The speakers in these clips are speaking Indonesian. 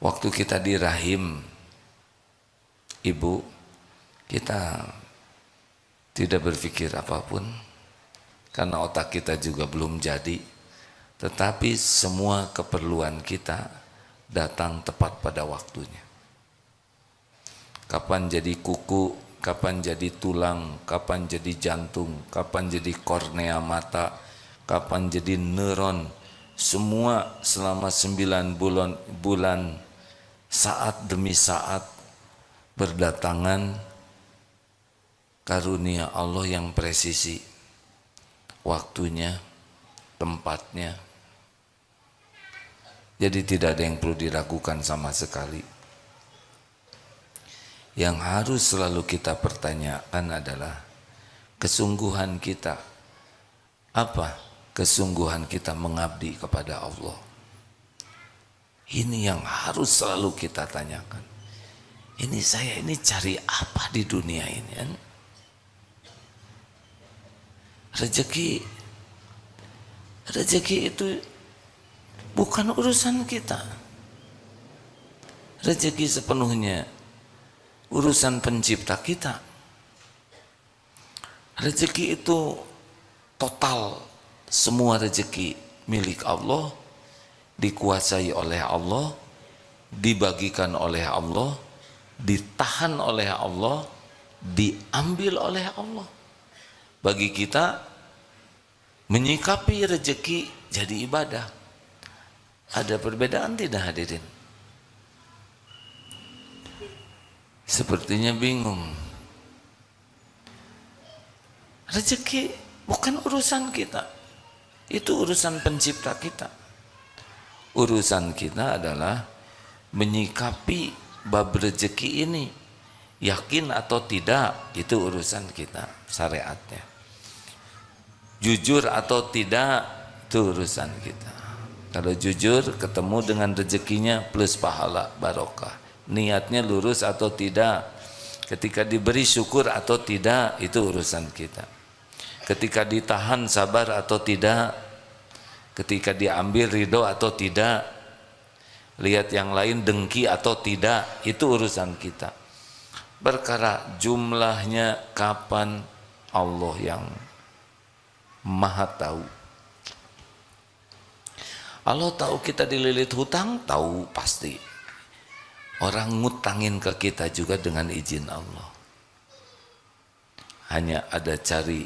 Waktu kita di rahim ibu, kita tidak berpikir apapun karena otak kita juga belum jadi, tetapi semua keperluan kita datang tepat pada waktunya. Kapan jadi kuku, kapan jadi tulang, kapan jadi jantung, kapan jadi kornea mata, kapan jadi neuron, semua selama 9 bulan saat demi saat berdatangan karunia Allah yang presisi, waktunya, tempatnya. Jadi tidak ada yang perlu diragukan sama sekali. Yang harus selalu kita pertanyakan adalah kesungguhan kita. Apa kesungguhan kita mengabdi kepada Allah? Ini yang harus selalu kita tanyakan. Ini saya ini cari apa di dunia ini? Rezeki itu bukan urusan kita. Rezeki sepenuhnya urusan pencipta kita. Rezeki itu total, semua rezeki milik Allah, dikuasai oleh Allah, dibagikan oleh Allah, ditahan oleh Allah, diambil oleh Allah. Bagi kita menyikapi rezeki jadi ibadah. Ada perbedaan tidak hadirin? Sepertinya bingung. Rezeki bukan urusan kita, itu urusan pencipta kita. Urusan kita adalah menyikapi bab rezeki ini, yakin atau tidak, itu urusan kita, syariatnya. Jujur atau tidak, itu urusan kita. Kalau jujur ketemu dengan rezekinya plus pahala barokah. Niatnya lurus atau tidak, ketika diberi syukur atau tidak, itu urusan kita. Ketika ditahan sabar atau tidak, ketika diambil ridho atau tidak, lihat yang lain dengki atau tidak, itu urusan kita. Perkara jumlahnya kapan, Allah yang maha tahu. Allah tahu kita dililit hutang, tahu pasti. Orang ngutangin ke kita juga dengan izin Allah. Hanya ada cari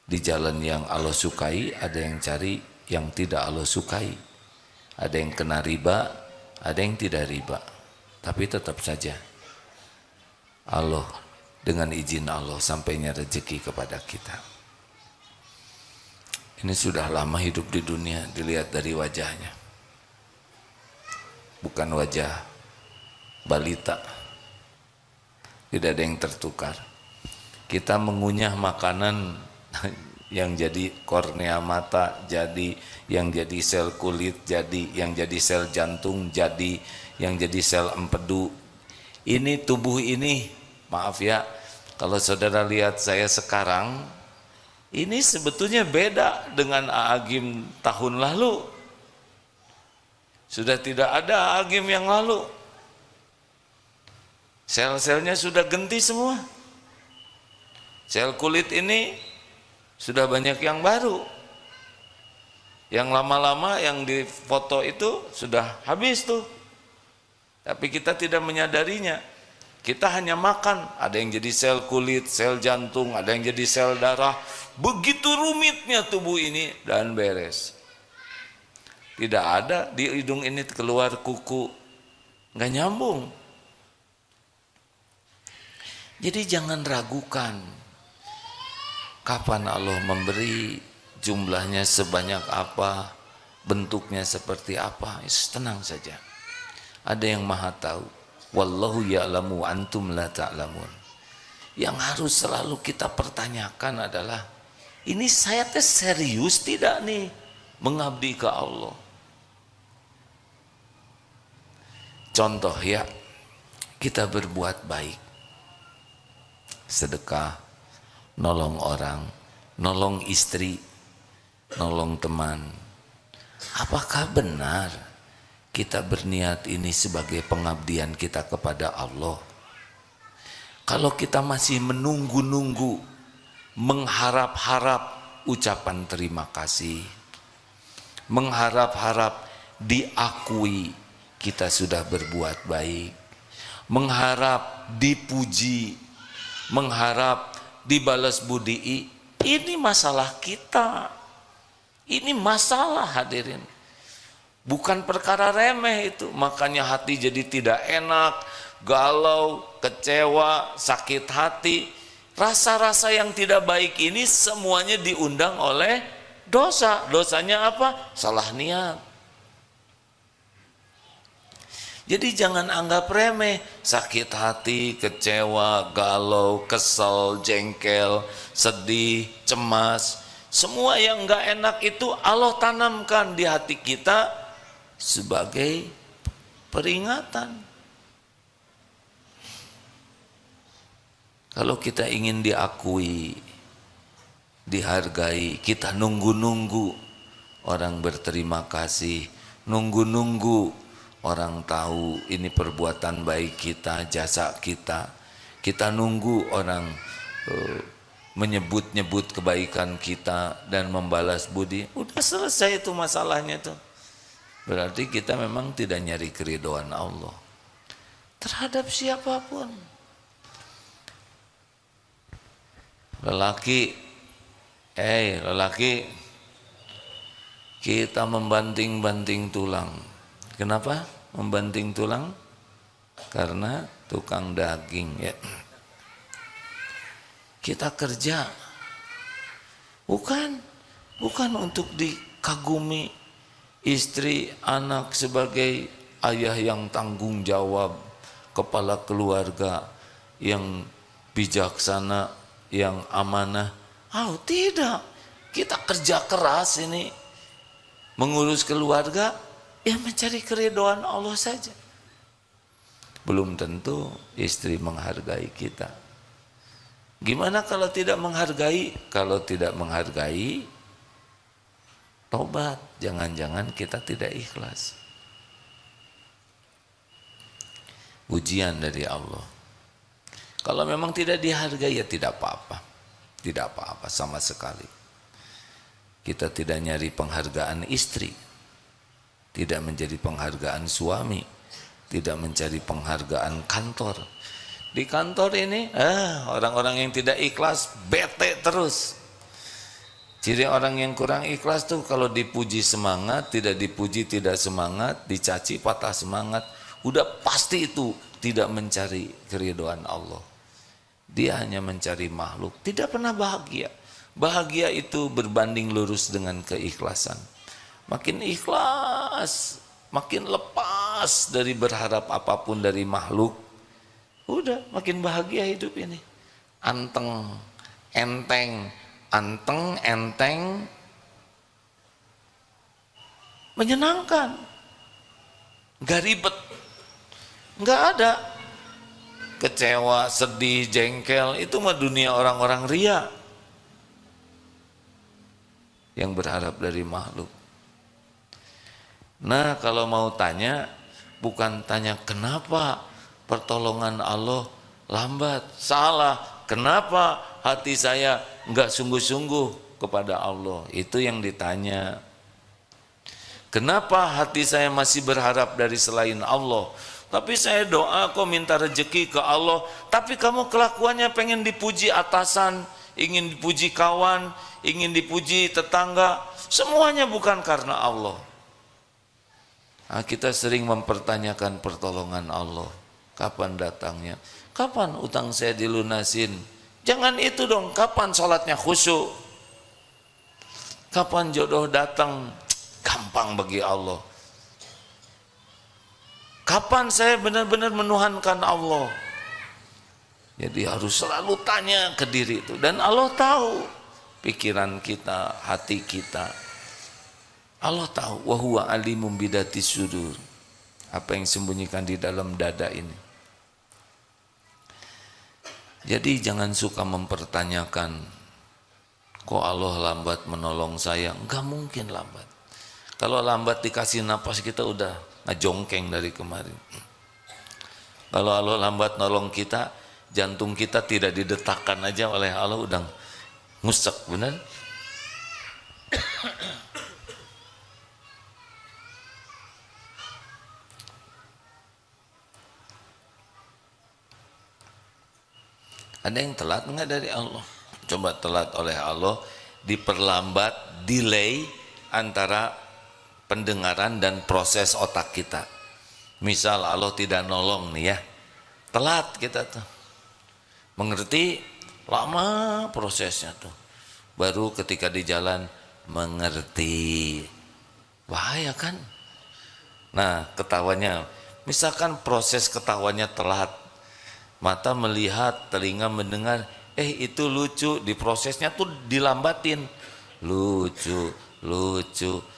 di jalan yang Allah sukai, ada yang cari yang tidak Allah sukai. Ada yang kena riba, ada yang tidak riba. Tapi tetap saja Allah, dengan izin Allah sampainya rezeki kepada kita. Ini sudah lama hidup di dunia, dilihat dari wajahnya. Bukan wajah balita, tidak ada yang tertukar. Kita mengunyah makanan yang jadi kornea mata, jadi yang jadi sel kulit, jadi yang jadi sel jantung, jadi yang jadi sel empedu. Ini tubuh ini, maaf ya, kalau saudara lihat saya sekarang, ini sebetulnya beda dengan Agim tahun lalu. Sudah tidak ada Agim yang lalu. Sel-selnya sudah ganti semua. Sel kulit ini sudah banyak yang baru. Yang lama-lama yang di foto itu sudah habis tuh. Tapi kita tidak menyadarinya. Kita hanya makan, ada yang jadi sel kulit, sel jantung, ada yang jadi sel darah. Begitu rumitnya tubuh ini dan beres. Tidak ada di hidung ini keluar kuku, nggak nyambung. Jadi jangan ragukan kapan Allah memberi, jumlahnya sebanyak apa, bentuknya seperti apa. Tenang saja. Ada yang maha tahu. Wallahu ya'lamu antum la ta'lamun. Yang harus selalu kita pertanyakan adalah, ini saya teh serius tidak nih mengabdi ke Allah? Contoh ya, kita berbuat baik, sedekah, nolong orang, nolong istri, nolong teman. Apakah benar kita berniat ini sebagai pengabdian kita kepada Allah. Kalau kita masih menunggu-nunggu, mengharap-harap ucapan terima kasih, mengharap-harap diakui kita sudah berbuat baik, mengharap dipuji, mengharap dibalas budi, ini masalah kita. Ini masalah, hadirin. Bukan perkara remeh itu. Makanya hati jadi tidak enak, galau, kecewa, sakit hati. Rasa-rasa yang tidak baik ini semuanya diundang oleh dosa. Dosanya apa? Salah niat. Jadi jangan anggap remeh. Sakit hati, kecewa, galau, kesel, jengkel, sedih, cemas. Semua yang enggak enak itu Allah tanamkan di hati kita sebagai peringatan. Kalau kita ingin diakui, dihargai, kita nunggu-nunggu orang berterima kasih, nunggu-nunggu orang tahu ini perbuatan baik kita, jasa kita. Kita nunggu orang menyebut-nyebut kebaikan kita dan membalas budi. Udah selesai itu masalahnya tuh. Berarti kita memang tidak nyari keridhaan Allah terhadap siapapun. Lelaki, kita membanting-banting tulang. Kenapa membanting tulang? Karena tukang daging, ya. Kita kerja bukan untuk dikagumi istri, anak sebagai ayah yang tanggung jawab, kepala keluarga yang bijaksana, yang amanah. Tidak. Kita kerja keras ini mengurus keluarga, ya mencari keridhaan Allah saja. Belum tentu istri menghargai kita. Gimana kalau tidak menghargai? Kalau tidak menghargai, tobat. Jangan-jangan kita tidak ikhlas. Ujian dari Allah. Kalau memang tidak dihargai, ya tidak apa-apa. Tidak apa-apa sama sekali. Kita tidak nyari penghargaan istri, tidak menjadi penghargaan suami, tidak mencari penghargaan kantor. Di kantor ini orang-orang yang tidak ikhlas bete terus. Ciri orang yang kurang ikhlas tuh kalau dipuji semangat, tidak dipuji tidak semangat, dicaci patah semangat. Udah pasti itu tidak mencari keridhaan Allah. Dia hanya mencari makhluk, tidak pernah bahagia. Bahagia itu berbanding lurus dengan keikhlasan. Makin ikhlas, makin lepas dari berharap apapun dari makhluk, udah makin bahagia hidup ini. Anteng, enteng, menyenangkan, gak ribet, gak ada kecewa, sedih, jengkel. Itu mah dunia orang-orang ria yang berharap dari makhluk. Nah, kalau mau tanya, bukan tanya kenapa pertolongan Allah lambat. Salah. Kenapa hati saya enggak sungguh-sungguh kepada Allah? Itu yang ditanya. Kenapa hati saya masih berharap dari selain Allah? Tapi saya doa kok minta rezeki ke Allah, tapi kamu kelakuannya pengen dipuji atasan, ingin dipuji kawan, ingin dipuji tetangga. Semuanya bukan karena Allah. Nah, kita sering mempertanyakan pertolongan Allah. Kapan datangnya? Kapan utang saya dilunasin? Jangan itu dong. Kapan sholatnya khusyuk? Kapan jodoh datang? Gampang bagi Allah. Kapan saya benar-benar menuhankan Allah? Jadi harus selalu tanya ke diri itu. Dan Allah tahu pikiran kita, hati kita. Allah tahu. Wa huwa alimum bidatis sudur. Apa yang sembunyikan di dalam dada ini. Jadi jangan suka mempertanyakan, kok Allah lambat menolong saya? Enggak mungkin lambat. Kalau lambat dikasih napas kita udah ngajongkeng dari kemarin. Kalau Allah lambat nolong kita, jantung kita tidak didetakkan aja oleh Allah udah ngusek, benar? Ada yang telat enggak dari Allah? Coba telat oleh Allah, diperlambat, delay antara pendengaran dan proses otak kita. Misal Allah tidak nolong nih ya, telat kita tuh mengerti, lama prosesnya tuh, baru ketika di jalan mengerti. Bahaya kan? Nah, ketawanya, misalkan proses ketawanya telat, mata melihat, telinga mendengar, itu lucu, di prosesnya tuh dilambatin, lucu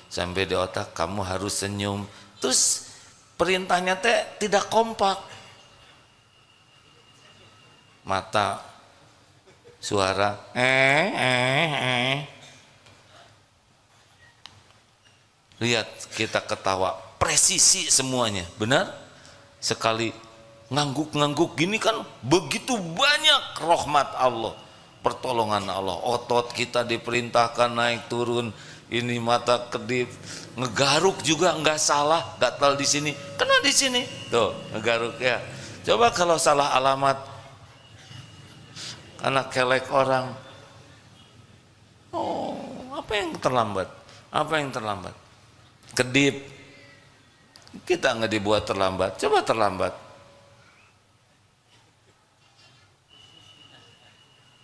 sampai di otak kamu harus senyum, terus perintahnya teh tidak kompak, mata, suara, lihat kita ketawa, presisi semuanya, benar? Sekali ngangguk-ngangguk gini kan begitu banyak rahmat Allah, pertolongan Allah, otot kita diperintahkan naik turun, ini mata kedip, ngegaruk juga nggak salah, gatal di sini, kena di sini, tuh ngegaruk ya. Coba kalau salah alamat, anak kelek orang, apa yang terlambat? Apa yang terlambat? Kedip, kita nggak dibuat terlambat, coba terlambat.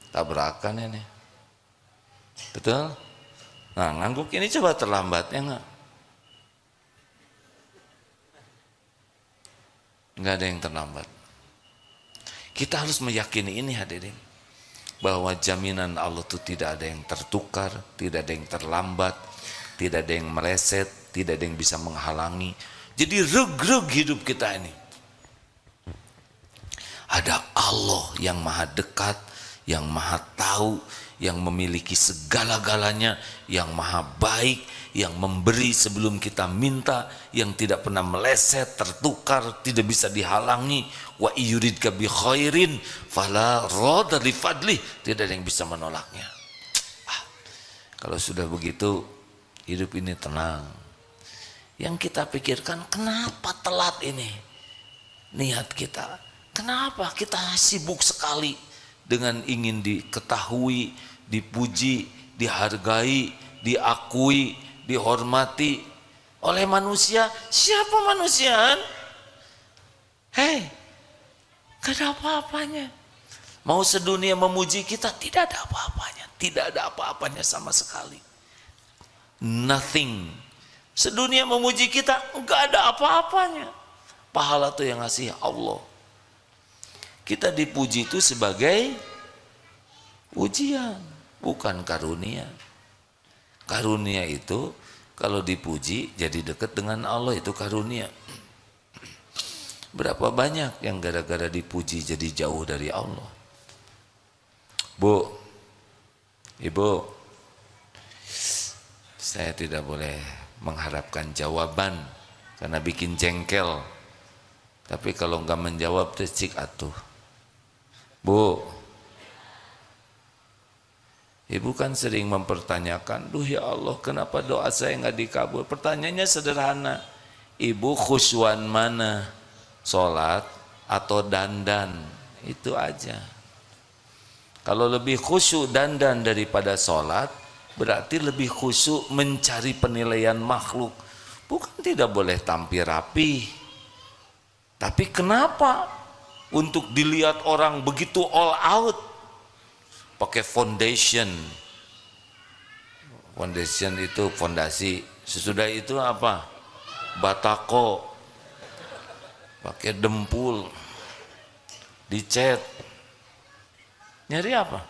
Tabrakan ini, betul? Nah, ngangguk ini coba terlambat ya enggak? Enggak ada yang terlambat. Kita harus meyakini ini hadirin, bahwa jaminan Allah itu tidak ada yang tertukar, tidak ada yang terlambat, tidak ada yang meleset, tidak ada yang bisa menghalangi. Jadi reg-reg hidup kita ini. Ada Allah yang maha dekat, yang maha tahu, yang memiliki segala-galanya, yang maha baik, yang memberi sebelum kita minta, yang tidak pernah meleset, tertukar, tidak bisa dihalangi. Wa yuridka bi khairin fala radda li fadli, tidak ada yang bisa menolaknya. Kalau sudah begitu, hidup ini tenang. Yang kita pikirkan, kenapa telat ini niat kita? Kenapa kita sibuk sekali dengan ingin diketahui, dipuji, dihargai, diakui, dihormati oleh manusia? Siapa manusia? Gak ada apa-apanya. Mau sedunia memuji kita, tidak ada apa-apanya. Tidak ada apa-apanya sama sekali. Nothing. Sedunia memuji kita, gak ada apa-apanya. Pahala itu yang ngasih Allah. Kita dipuji itu sebagai ujian, bukan karunia. Karunia itu kalau dipuji jadi dekat dengan Allah, itu karunia. Berapa banyak yang gara-gara dipuji jadi jauh dari Allah. Bu, Ibu, saya tidak boleh mengharapkan jawaban karena bikin jengkel. Tapi kalau enggak menjawab cik atuh. Bu, Ibu kan sering mempertanyakan, duh ya Allah, kenapa doa saya enggak dikabul? Pertanyaannya sederhana, Ibu khusyuan mana? Sholat atau dandan? Itu aja. Kalau lebih khusyuk dandan daripada sholat, berarti lebih khusyuk mencari penilaian makhluk. Bukan tidak boleh tampil rapi, tapi kenapa untuk dilihat orang begitu all out, pakai foundation. Foundation itu fondasi, sesudah itu apa? Batako, pakai dempul, dicet. Nyari apa?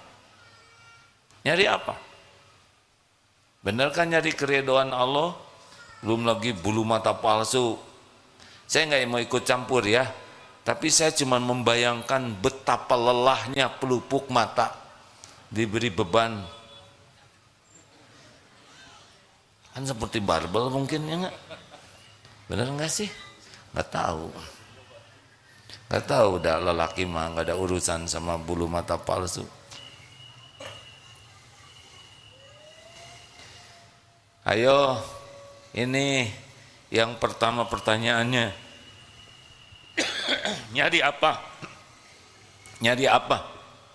Nyari apa? Benar kan nyari keridhaan Allah? Belum lagi bulu mata palsu. Saya nggak mau ikut campur ya, tapi saya cuma membayangkan betapa lelahnya pelupuk mata diberi beban. Kan seperti barbel mungkin ya nggak? Benar nggak sih? Nggak tahu. Nggak tahu, udah lelaki mah nggak ada urusan sama bulu mata palsu. Ayo, ini yang pertama pertanyaannya, nyari apa? Nyari apa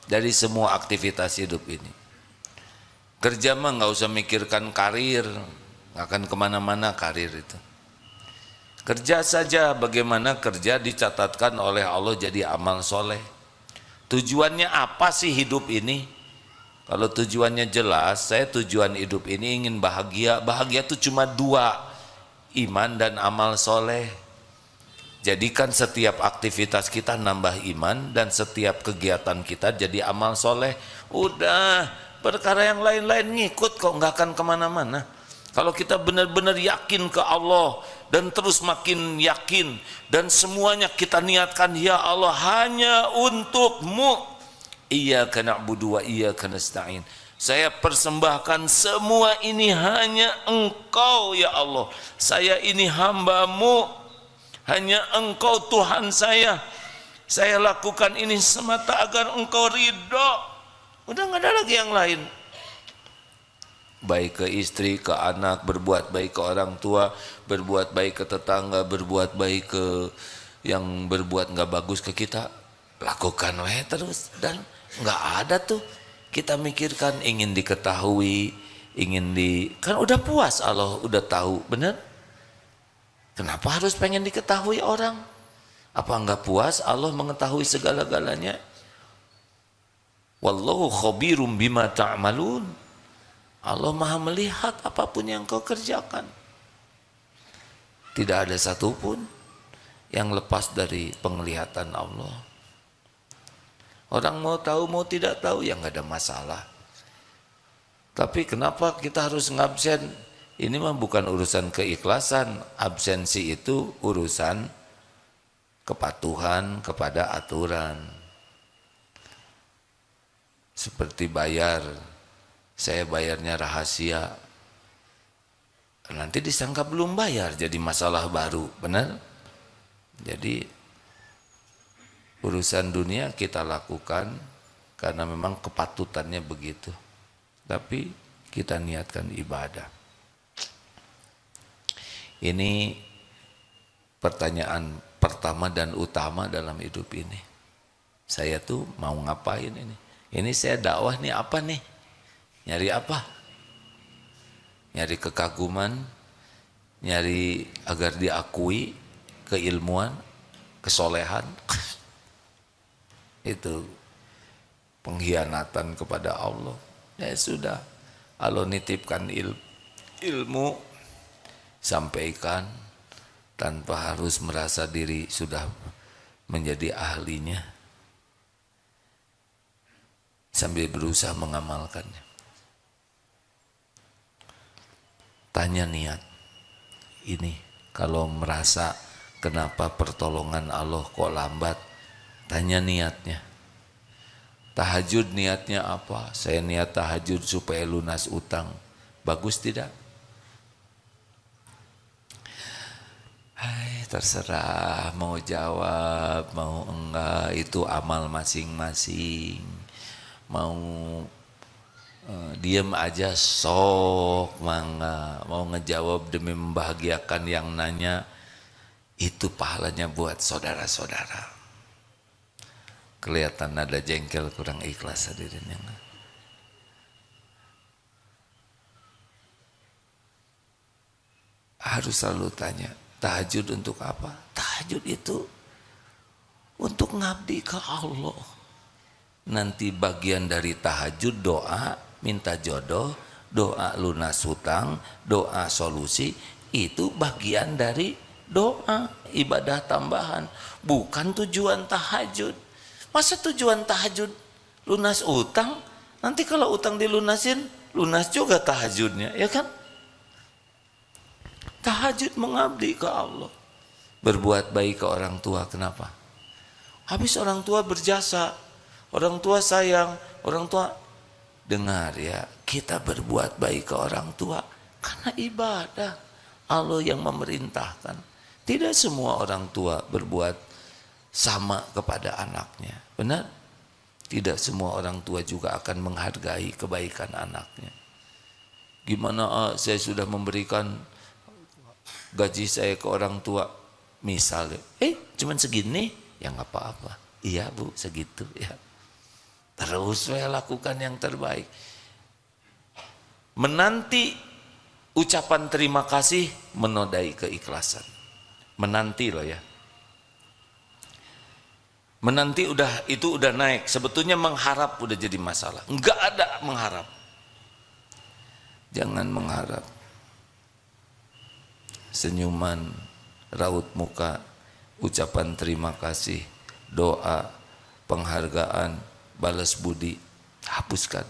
dari semua aktivitas hidup ini? Kerja mah nggak usah mikirkan karir, nggak akan kemana-mana karir itu. Kerja saja, bagaimana kerja dicatatkan oleh Allah jadi amal soleh. Tujuannya apa sih hidup ini? Kalau tujuannya jelas, saya tujuan hidup ini ingin bahagia. Bahagia itu cuma dua, iman dan amal soleh. Jadikan setiap aktivitas kita nambah iman dan setiap kegiatan kita jadi amal soleh. Udah, perkara yang lain-lain ngikut kok, nggak akan kemana-mana. Kalau kita benar-benar yakin ke Allah dan terus makin yakin dan semuanya kita niatkan, ya Allah hanya untuk-Mu. Iyyaka na'budu wa iyyaka nasta'in. Saya persembahkan semua ini hanya Engkau ya Allah. Saya ini hamba-Mu, hanya Engkau Tuhan saya. Saya lakukan ini semata agar Engkau ridho. Udah nggak ada lagi yang lain. Baik ke istri, ke anak, berbuat baik ke orang tua, berbuat baik ke tetangga, berbuat baik ke yang berbuat nggak bagus ke kita, lakukan weh terus. Dan nggak ada tuh kita mikirkan ingin diketahui, kan udah puas, Allah udah tahu, bener? Kenapa harus pengen diketahui orang? Apa nggak puas Allah mengetahui segala-galanya? Wallahu khabirum bima ta'malun. Allah maha melihat apapun yang kau kerjakan. Tidak ada satupun yang lepas dari penglihatan Allah. Orang mau tahu mau tidak tahu ya nggak ada masalah. Tapi kenapa kita harus ngabsen? Ini mah bukan urusan keikhlasan. Absensi itu urusan kepatuhan kepada aturan. Seperti bayar, saya bayarnya rahasia, nanti disangka belum bayar jadi masalah baru, benar? Jadi urusan dunia kita lakukan karena memang kepatutannya begitu, tapi kita niatkan ibadah. Ini pertanyaan pertama dan utama dalam hidup ini. Saya tuh mau ngapain ini? Ini saya dakwah nih apa nih? Nyari apa? Nyari kekaguman, nyari agar diakui, keilmuan, kesolehan. Itu pengkhianatan kepada Allah. Ya sudah, Allah nitipkan ilmu, sampaikan tanpa harus merasa diri sudah menjadi ahlinya, sambil berusaha mengamalkannya. Tanya niat ini, kalau merasa kenapa pertolongan Allah kok lambat, tanya niatnya. Tahajud niatnya apa? Saya niat tahajud supaya lunas utang. Bagus tidak? Hai, terserah mau jawab, mau enggak, itu amal masing-masing. Mau diem aja sok mangga, mau ngejawab demi membahagiakan yang nanya, itu pahalanya buat saudara-saudara. Kelihatan ada jengkel, kurang ikhlas hadirin yang harus selalu tanya, tahajud untuk apa? Tahajud itu untuk ngabdi ke Allah. Nanti bagian dari tahajud doa, minta jodoh, doa lunas hutang, doa solusi, itu bagian dari doa, ibadah tambahan, bukan tujuan tahajud. Masa tujuan tahajud lunas utang? Nanti kalau utang dilunasin, lunas juga tahajudnya, ya kan? Tahajud mengabdi ke Allah. Berbuat baik ke orang tua, kenapa? Habis orang tua berjasa, orang tua sayang, orang tua dengar ya, kita berbuat baik ke orang tua karena ibadah. Allah yang memerintahkan. Tidak semua orang tua berbuat sama kepada anaknya. Benar? Tidak semua orang tua juga akan menghargai kebaikan anaknya. Gimana saya sudah memberikan gaji saya ke orang tua, misalnya, cuman segini, ya nggak apa-apa. Iya bu, segitu ya. Terus saya lakukan yang terbaik. Menanti ucapan terima kasih menodai keikhlasan. Menanti loh ya. Menanti itu udah naik. Sebetulnya mengharap udah jadi masalah. Enggak ada mengharap. Jangan mengharap. Senyuman, raut muka, ucapan terima kasih, doa, penghargaan, balas budi, hapuskan.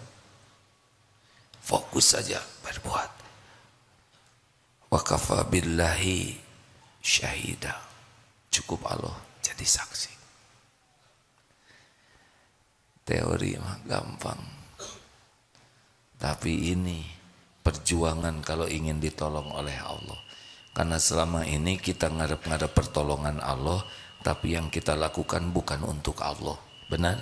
Fokus saja berbuat. Wa kafa billahi syahida. Cukup Allah jadi saksi. Teori mah gampang. Tapi ini perjuangan kalau ingin ditolong oleh Allah. Karena selama ini kita ngarep-ngarep pertolongan Allah, tapi yang kita lakukan bukan untuk Allah. Benar?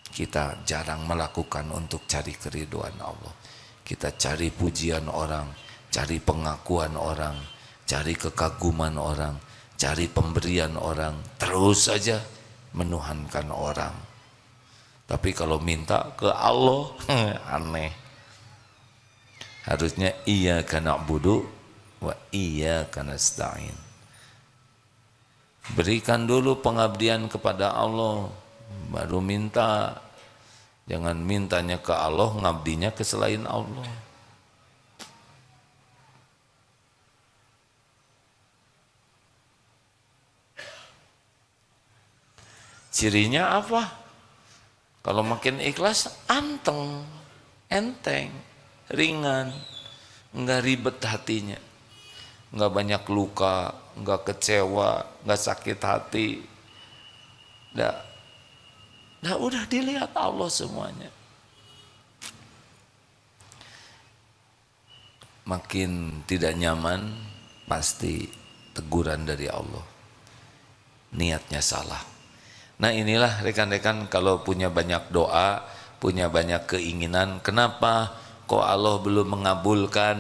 Kita jarang melakukan untuk cari keriduan Allah. Kita cari pujian orang, cari pengakuan orang, cari kekaguman orang, cari pemberian orang, terus saja menuhankan orang. Tapi kalau minta ke Allah, aneh. Harusnya iyyaka na'budu wa iyyaka nasta'in. Berikan dulu pengabdian kepada Allah, baru minta. Jangan mintanya ke Allah, ngabdinya ke selain Allah. Cirinya apa? Kalau makin ikhlas, anteng, enteng, ringan, enggak ribet hatinya, enggak banyak luka, enggak kecewa, enggak sakit hati. Nah udah dilihat Allah semuanya. Makin tidak nyaman, pasti teguran dari Allah. Niatnya salah. Nah inilah rekan-rekan, kalau punya banyak doa, punya banyak keinginan, kenapa kok Allah belum mengabulkan?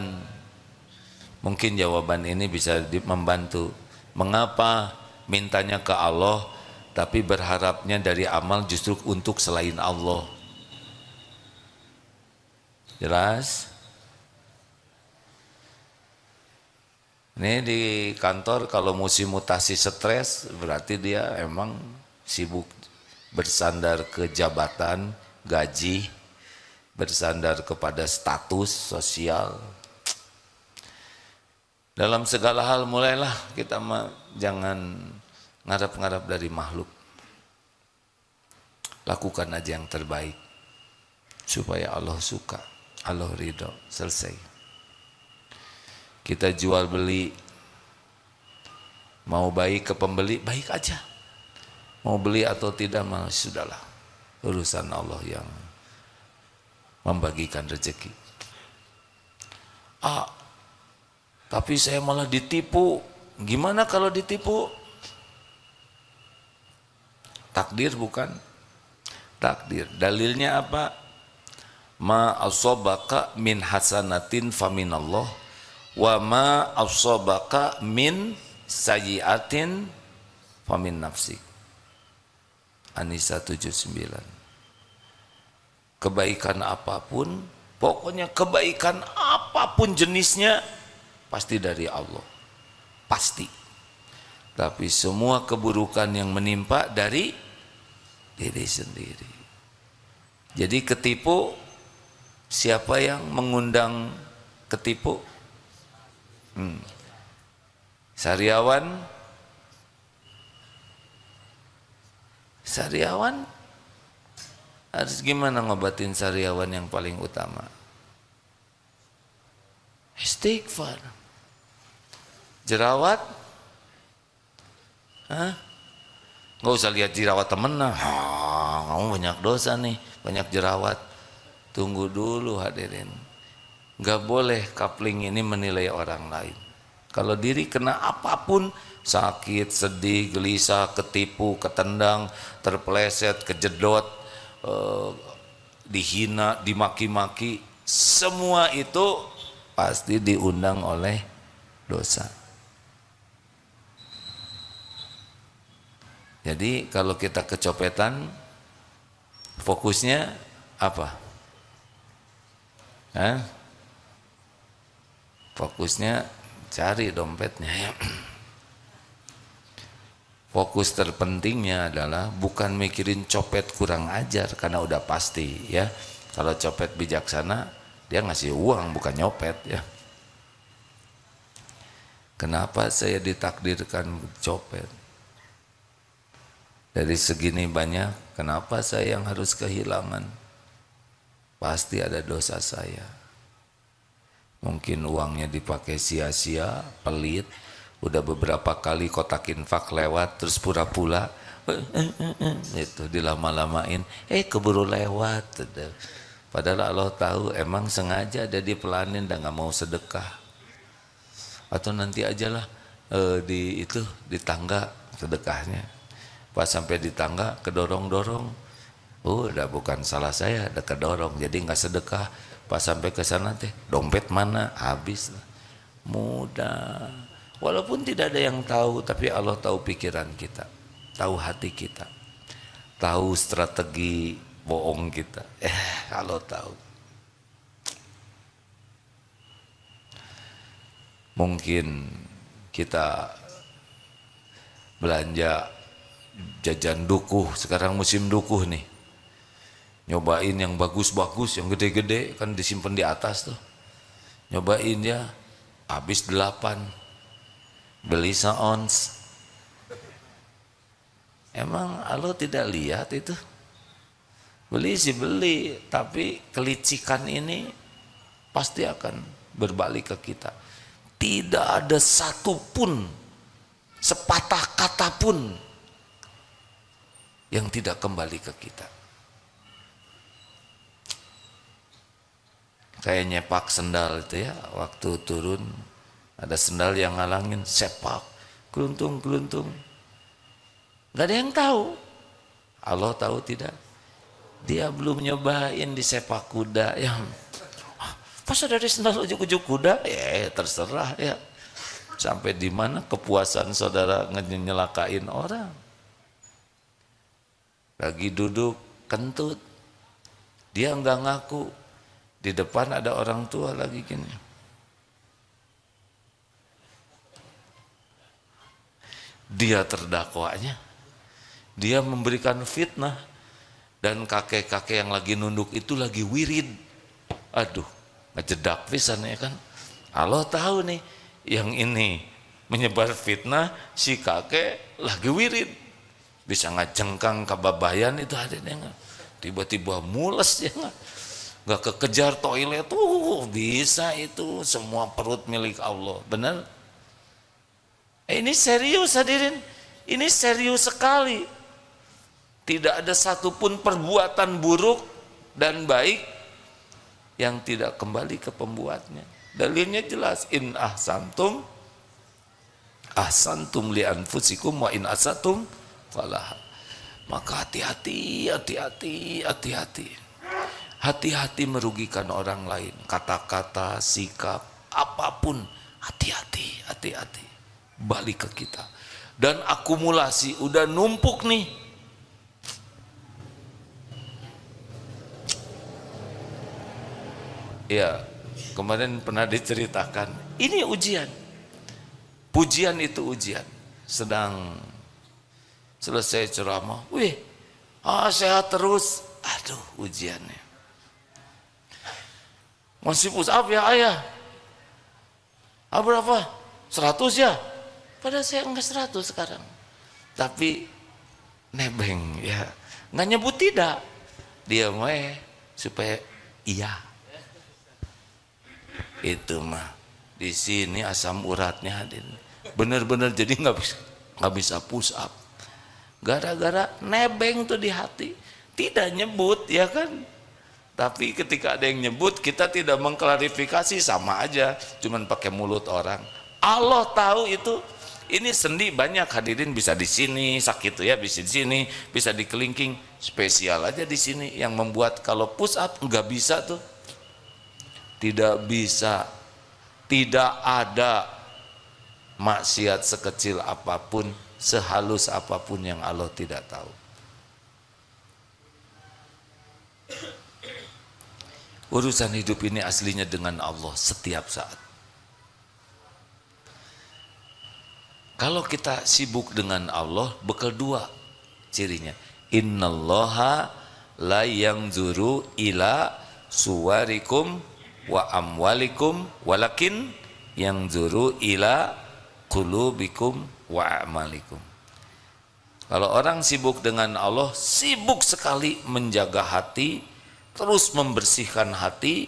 Mungkin jawaban ini bisa membantu. Mengapa mintanya ke Allah tapi berharapnya dari amal justru untuk selain Allah? Jelas? Ini di kantor kalau musim mutasi stres, berarti dia emang sibuk bersandar ke jabatan, gaji, bersandar kepada status sosial. Dalam segala hal mulailah kita jangan ngarap-ngarap dari makhluk. Lakukan aja yang terbaik supaya Allah suka, Allah ridho, selesai. Kita jual beli, mau baik ke pembeli, baik aja. Mau beli atau tidak, malah sudahlah, urusan Allah yang membagikan rezeki. Tapi saya malah ditipu. Gimana kalau ditipu? Takdir bukan? Takdir. Dalilnya apa? Ma asobaka min hasanatin faminallah, wa ma asobaka min sayyiatin famin nafsik. An-Nisa 79. Kebaikan apapun, pokoknya kebaikan apapun jenisnya, pasti dari Allah. Pasti. Tapi semua keburukan yang menimpa dari diri sendiri. Jadi ketipu, siapa yang mengundang ketipu? Sariawan harus gimana ngobatin sariawan yang paling utama? Istighfar. Jerawat? Nggak usah lihat jerawat temen lah. Kamu banyak dosa nih, banyak jerawat. Tunggu dulu hadirin. Nggak boleh coupling ini menilai orang lain. Kalau diri kena apapun, sakit, sedih, gelisah, ketipu, ketendang, terpeleset, kejedot, dihina, dimaki-maki, semua itu pasti diundang oleh dosa. Jadi kalau kita kecopetan, fokusnya apa? Fokusnya cari dompetnya ya. Fokus terpentingnya adalah bukan mikirin copet kurang ajar, karena udah pasti ya. Kalau copet bijaksana, dia ngasih uang bukan nyopet ya. Kenapa saya ditakdirkan copet? Dari segini banyak, kenapa saya yang harus kehilangan? Pasti ada dosa saya. Mungkin uangnya dipakai sia-sia, pelit, udah beberapa kali kotak infak lewat, terus pura-pura, itu dilama-lamain, keburu lewat. Padahal Allah tahu emang sengaja ada dipelanin dan nggak mau sedekah. Atau nanti ajalah di tangga sedekahnya. Pas sampai di tangga kedorong-dorong, udah bukan salah saya, ada kedorong, jadi nggak sedekah. Pas sampai ke sana teh dompet mana, habis. Mudah. Walaupun tidak ada yang tahu, tapi Allah tahu pikiran kita, tahu hati kita, tahu strategi bohong kita. Allah tahu. Mungkin kita belanja jajan dukuh, sekarang musim dukuh nih. Nyobain yang bagus-bagus, yang gede-gede, kan disimpan di atas tuh. Nyobain ya, habis 8, beli seons. Emang Allah tidak lihat itu? Beli sih beli, tapi kelicikan ini pasti akan berbalik ke kita. Tidak ada satupun, sepatah kata pun yang tidak kembali ke kita. Kayak nyepak sendal itu ya, waktu turun ada sendal yang ngalangin, sepak, keluntung. Gak ada yang tahu. Allah tahu tidak? Dia belum nyobain di sepak kuda. Ya, masa dari sendal ujuk-ujuk kuda? Ya terserah ya. Sampai di mana kepuasan saudara nyelakain orang? Lagi duduk kentut, dia nggak ngaku. Di depan ada orang tua lagi gini. Dia terdakwanya, dia memberikan fitnah, dan kakek-kakek yang lagi nunduk itu lagi wirid. Aduh, ngejedak pisan ya kan. Allah tahu nih, yang ini menyebar fitnah, si kakek lagi wirid. Bisa ngajengkang kebabayan itu hadirnya nggak? Tiba-tiba mules ya nggak? Gak kekejar toilet tuh bisa, itu semua perut milik Allah, benar? Ini serius hadirin, ini serius sekali. Tidak ada satupun perbuatan buruk dan baik yang tidak kembali ke pembuatnya. Dalilnya jelas, in ahsantum ahsantum li anfusikum wa in asatum falah. Maka hati-hati. Hati-hati merugikan orang lain, kata-kata, sikap, apapun, hati-hati. Balik ke kita. Dan akumulasi udah numpuk nih. Ya, kemarin pernah diceritakan, ini ujian. Pujian itu ujian. Sedang selesai ceramah, sehat terus. Aduh, ujiannya. Masih push up ya ayah? Berapa? 100 ya? Padahal saya enggak 100 sekarang. Tapi nebeng ya. Enggak nyebut tidak. Dia supaya iya. Itu mah. Di sini asam uratnya hadir. Bener-bener jadi enggak bisa push up. Gara-gara nebeng tuh di hati. Tidak nyebut ya kan? Tapi ketika ada yang nyebut, kita tidak mengklarifikasi, sama aja, cuman pakai mulut orang. Allah tahu itu. Ini sendi banyak hadirin, bisa di sini sakit tuh ya, bisa di sini, bisa di kelingking, spesial aja di sini yang membuat kalau push up nggak bisa tuh. Tidak bisa. Tidak ada maksiat sekecil apapun, sehalus apapun yang Allah tidak tahu. Urusan hidup ini aslinya dengan Allah setiap saat. Kalau kita sibuk dengan Allah, bekal dua cirinya. Innallaha la yanzuru ila suwarikum wa amwalikum walakin yanzuru ila qulubikum wa a'malikum. Kalau orang sibuk dengan Allah, sibuk sekali menjaga hati, terus membersihkan hati,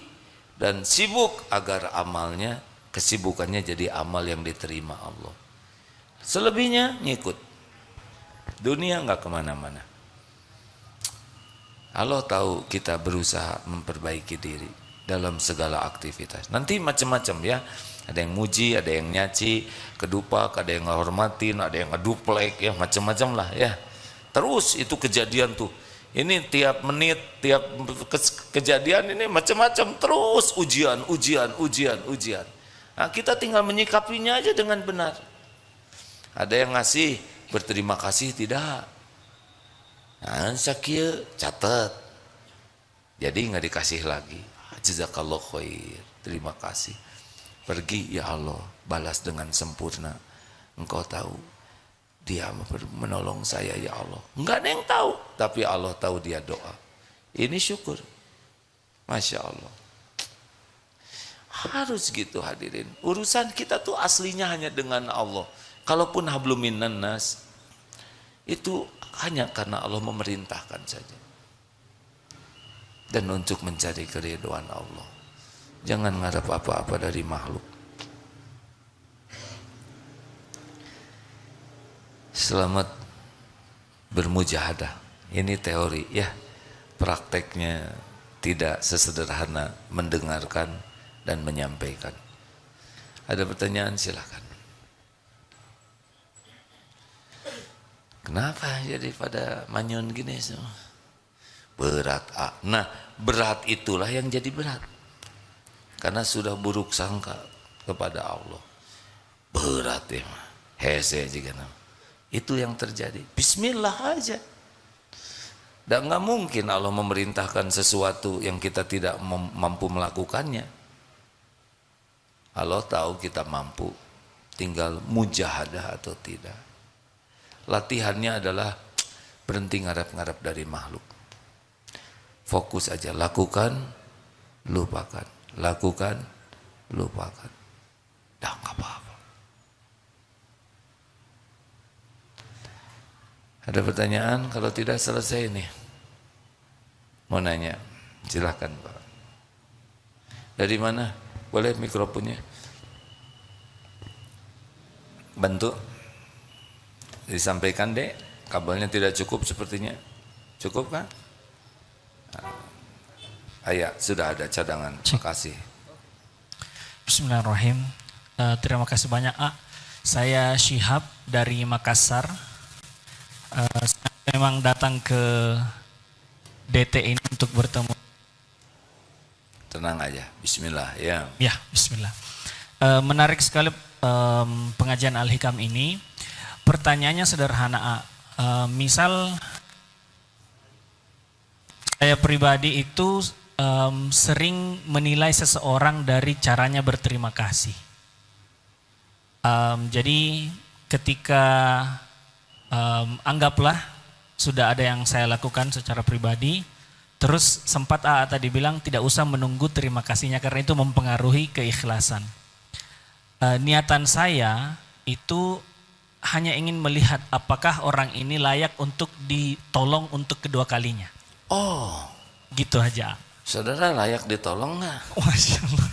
dan sibuk agar amalnya, kesibukannya jadi amal yang diterima Allah. Selebihnya ngikut. Dunia nggak kemana-mana. Allah tahu kita berusaha memperbaiki diri dalam segala aktivitas. Nanti macam-macam ya. Ada yang muji, ada yang nyaci, kedupak, ada yang ngehormatin, ada yang ngeduplek ya, macam-macam lah ya. Terus itu kejadian tuh. Ini tiap menit, tiap kejadian ini macam-macam, terus ujian. Nah, kita tinggal menyikapinya aja dengan benar. Ada yang ngasih, berterima kasih tidak. Nah, sakit, catat. Jadi nggak dikasih lagi. Jazakallah khair, terima kasih. Pergi ya Allah, balas dengan sempurna. Engkau tahu, dia menolong saya ya Allah. Enggak ada yang tahu, tapi Allah tahu dia doa. Ini syukur. Masya Allah. Harus gitu hadirin. Urusan kita tuh aslinya hanya dengan Allah. Kalaupun hablum minan nas, itu hanya karena Allah memerintahkan saja. Dan untuk mencari keridhaan Allah. Jangan ngarep apa-apa dari makhluk. Selamat bermujahadah. Ini teori ya. Prakteknya tidak sesederhana mendengarkan dan menyampaikan. Ada pertanyaan silakan. Kenapa jadi pada manyun gini semua? Berat. Nah, berat itulah yang jadi berat. Karena sudah buruk sangka kepada Allah. Berat ya, hese juga. Itu yang terjadi. Bismillah aja. Dan nggak mungkin Allah memerintahkan sesuatu yang kita tidak mampu melakukannya. Allah tahu kita mampu, tinggal mujahadah atau tidak. Latihannya adalah berhenti ngarap-ngarap dari makhluk. Fokus aja, lakukan, lupakan. Lakukan, lupakan. Dah nggak apa-apa. Ada pertanyaan? Kalau tidak selesai nih. Mau nanya? Silahkan Pak. Dari mana? Boleh mikrofonnya? Bantu. Disampaikan dek, kabelnya tidak cukup sepertinya. Cukup kan? Ayah, sudah ada cadangan. Terima kasih. Bismillahirrahmanirrahim. Terima kasih banyak Saya Syihab dari Makassar. Saya memang datang ke DT ini untuk bertemu. Tenang aja, bismillah ya. Ya, bismillah. Menarik sekali pengajian Al-Hikam ini. Pertanyaannya sederhana misal saya pribadi itu sering menilai seseorang dari caranya berterima kasih. Jadi ketika anggaplah sudah ada yang saya lakukan secara pribadi, terus sempat tadi bilang tidak usah menunggu terima kasihnya karena itu mempengaruhi keikhlasan. Niatan saya itu hanya ingin melihat apakah orang ini layak untuk ditolong untuk kedua kalinya. Oh, gitu aja. Saudara layak ditolong nggak? Masya Allah.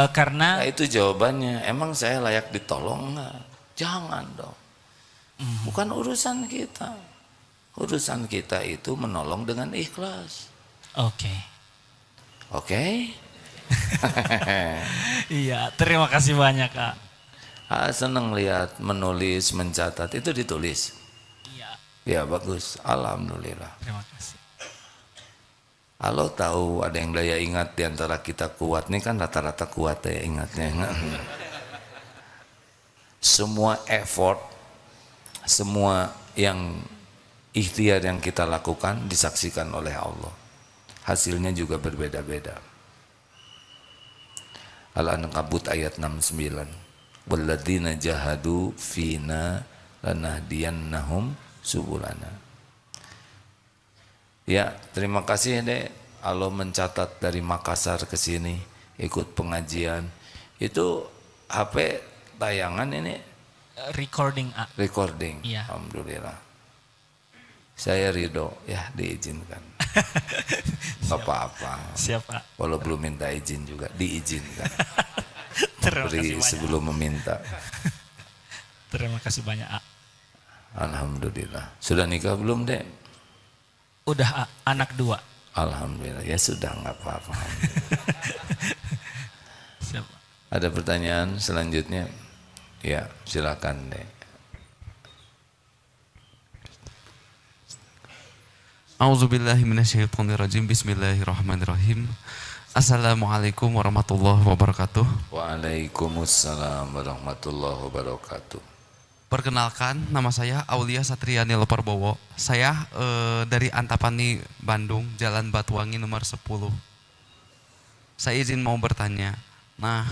Karena nah, itu jawabannya. Emang saya layak ditolong nggak? Jangan dong. Bukan urusan kita. Urusan kita itu menolong dengan ikhlas. Oke. Oke? Iya, terima kasih banyak Kak. Senang lihat menulis, mencatat, itu ditulis. Iya. Ya bagus, alhamdulillah. Terima kasih. Kalau tahu ada yang daya ingat diantara kita kuat, nih kan rata-rata kuat daya ingatnya. Semua effort, semua yang ikhtiar yang kita lakukan disaksikan oleh Allah. Hasilnya juga berbeda-beda. Al-Ankabut ayat 69. Walladzina jahadu fina lanahdiyannahum subulana. Ya, terima kasih Dek. Allah mencatat dari Makassar ke sini ikut pengajian. Itu HP tayangan ini Recording A. recording. Iya. Alhamdulillah. Saya ridho, ya diizinkan. Gak apa-apa. Siap Pak. Walau belum minta izin juga diizinkan. Terima Beri kasih banyak. sebelum meminta. Terima kasih banyak A. Alhamdulillah. Sudah nikah belum Dek? Udah A, anak 2. Alhamdulillah. Ya sudah, nggak apa-apa. Siap Pak. Ada pertanyaan selanjutnya? Ya, silakan Dek. A'udzubillahi minasyaitonirrajim. Bismillahirrahmanirrahim. Assalamualaikum warahmatullahi wabarakatuh. Waalaikumsalam warahmatullahi wabarakatuh. Perkenalkan, nama saya Aulia Satriani Leparbowo. Saya dari Antapani, Bandung, Jalan Batuwangi nomor 10. Saya izin mau bertanya. Nah,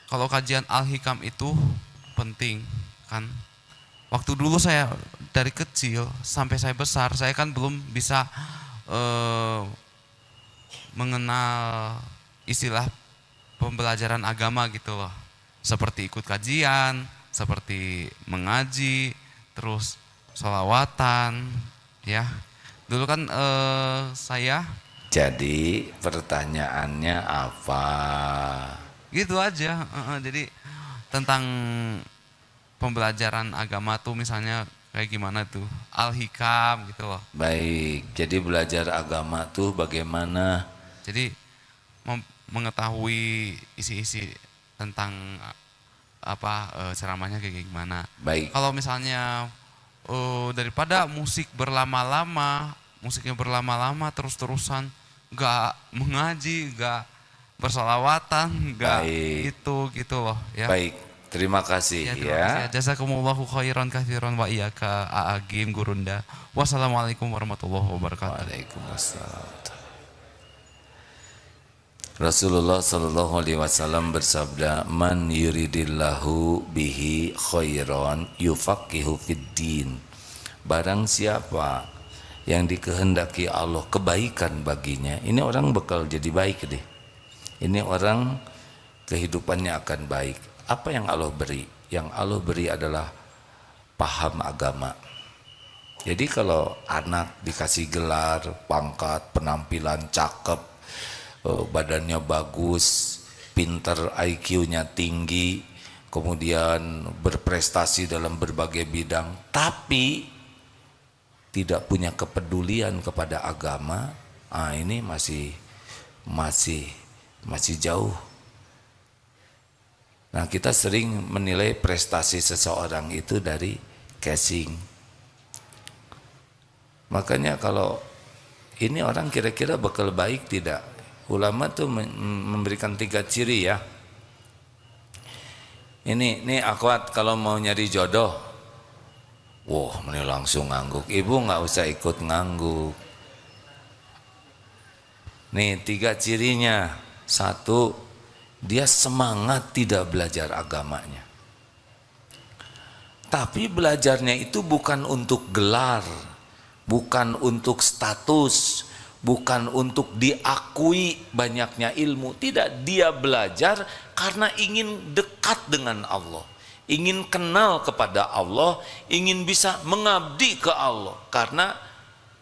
kalau kajian Al-Hikam itu penting kan? Waktu dulu saya dari kecil sampai saya besar, saya kan belum bisa mengenal istilah pembelajaran agama gitu loh. Seperti ikut kajian, seperti mengaji, terus sholawatan, ya. Dulu kan saya. Jadi pertanyaannya apa? Gitu aja. Jadi tentang pembelajaran agama tuh misalnya kayak gimana tuh, Al-Hikam gitu loh. Baik, jadi belajar agama tuh bagaimana? Jadi mengetahui isi-isi tentang ceramahnya kayak gimana. Baik. Kalau misalnya daripada musiknya berlama-lama terus-terusan, nggak mengaji, nggak bersolawatan, nggak gitu loh ya. Baik, terima kasih ya. Jazakumullahu khairan katsiran wa iyyaka a'agim gurunda. Wassalamualaikum warahmatullahi wabarakatuh. Waalaikumsalam. Rasulullah sallallahu alaihi wasallam bersabda, "Man yuridillahu bihi khairan yufaqihu fiddin." Barang siapa yang dikehendaki Allah kebaikan baginya, ini orang bakal jadi baik deh. Ini orang kehidupannya akan baik. Apa yang Allah beri? Yang Allah beri adalah paham agama. Jadi kalau anak dikasih gelar, pangkat, penampilan cakep, badannya bagus, pinter, IQ-nya tinggi, kemudian berprestasi dalam berbagai bidang, tapi tidak punya kepedulian kepada agama, ini masih jauh. Nah, kita sering menilai prestasi seseorang itu dari casing. Makanya kalau ini orang kira-kira bakal baik tidak? Ulama tuh memberikan 3 ciri ya. Ini akhwat kalau mau nyari jodoh, wah ini langsung ngangguk. Ibu nggak usah ikut ngangguk. Nih 3 cirinya. 1, dia semangat tidak belajar agamanya. Tapi belajarnya itu bukan untuk gelar, bukan untuk status, bukan untuk diakui banyaknya ilmu. Tidak, dia belajar karena ingin dekat dengan Allah, ingin kenal kepada Allah, ingin bisa mengabdi ke Allah. Karena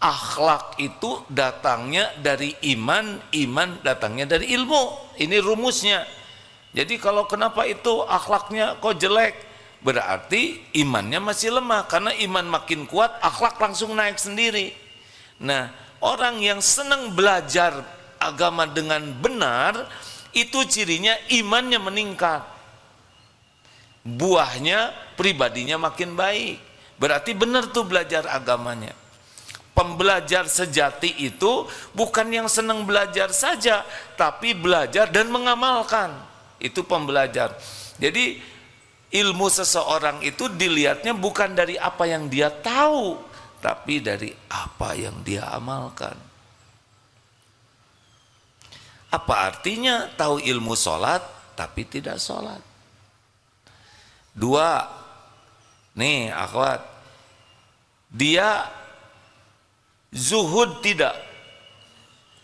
akhlak itu datangnya dari iman, iman datangnya dari ilmu. Ini rumusnya. Jadi kalau kenapa itu akhlaknya kok jelek, berarti imannya masih lemah. Karena iman makin kuat, akhlak langsung naik sendiri. Nah, orang yang senang belajar agama dengan benar, itu cirinya imannya meningkat. Buahnya pribadinya makin baik. Berarti benar tuh belajar agamanya. Pembelajar sejati itu bukan yang senang belajar saja, tapi belajar dan mengamalkan. Itu pembelajar. Jadi ilmu seseorang itu dilihatnya bukan dari apa yang dia tahu, tapi dari apa yang dia amalkan. Apa artinya tahu ilmu sholat tapi tidak sholat? Dua, nih akhwat, dia zuhud tidak,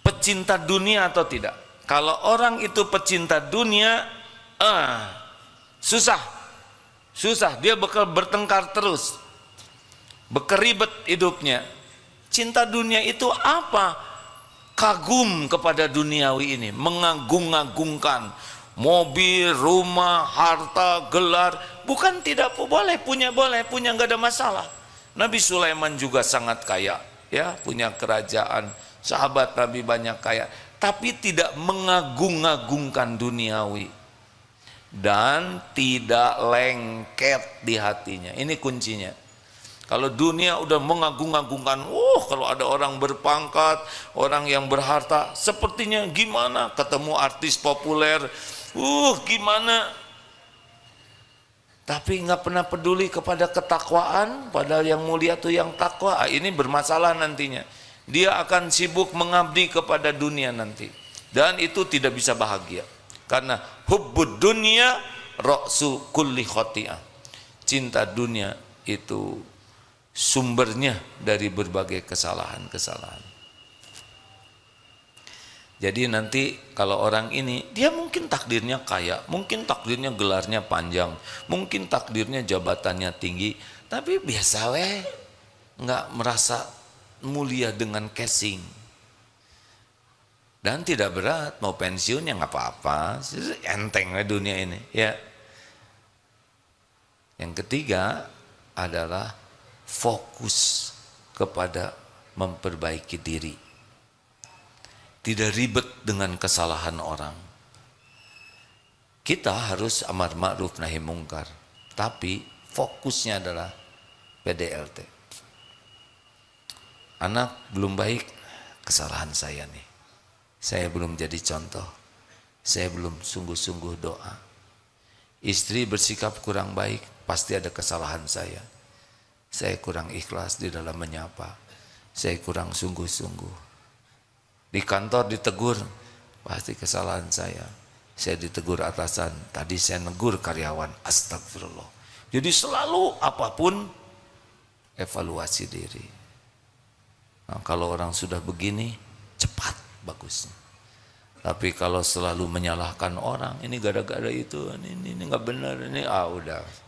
pecinta dunia atau tidak? Kalau orang itu pecinta dunia, susah, dia bakal bertengkar terus, berkeribet hidupnya. Cinta dunia itu apa? Kagum kepada duniawi ini, mengagung-agungkan mobil, rumah, harta, gelar. Bukan tidak boleh punya, nggak ada masalah. Nabi Sulaiman juga sangat kaya, ya, punya kerajaan. Sahabat Nabi banyak kaya, tapi tidak mengagung-agungkan duniawi dan tidak lengket di hatinya. Ini kuncinya. Kalau dunia udah mengagung-agungkan, kalau ada orang berpangkat, orang yang berharta, sepertinya gimana? Ketemu artis populer, gimana? Tapi nggak pernah peduli kepada ketakwaan, padahal yang mulia tuh yang takwa. Ini bermasalah nantinya. Dia akan sibuk mengabdi kepada dunia nanti, dan itu tidak bisa bahagia. Karena hubbud dunya ra'su kulli khati'ah. Cinta dunia itu sumbernya dari berbagai kesalahan-kesalahan. Jadi nanti kalau orang ini, dia mungkin takdirnya kaya, mungkin takdirnya gelarnya panjang, mungkin takdirnya jabatannya tinggi, tapi biasa weh, nggak merasa mulia dengan casing. Dan tidak berat, mau pensiun ya nggak apa-apa, enteng lah dunia ini, ya. Yang ketiga adalah fokus kepada memperbaiki diri. Tidak ribet dengan kesalahan orang. Kita harus amar ma'ruf nahi mungkar, tapi fokusnya adalah PDLT. Anak belum baik, kesalahan saya nih. Saya belum jadi contoh. Saya belum sungguh-sungguh doa. Istri bersikap kurang baik, pasti ada kesalahan saya. Saya kurang ikhlas di dalam menyapa. Saya kurang sungguh-sungguh. Di kantor ditegur, pasti kesalahan saya. Saya ditegur atasan, tadi saya negur karyawan, astagfirullah. Jadi selalu apapun evaluasi diri. Nah, kalau orang sudah begini, cepat bagusnya. Tapi kalau selalu menyalahkan orang, ini gara-gara itu, ini nggak benar, ini udah.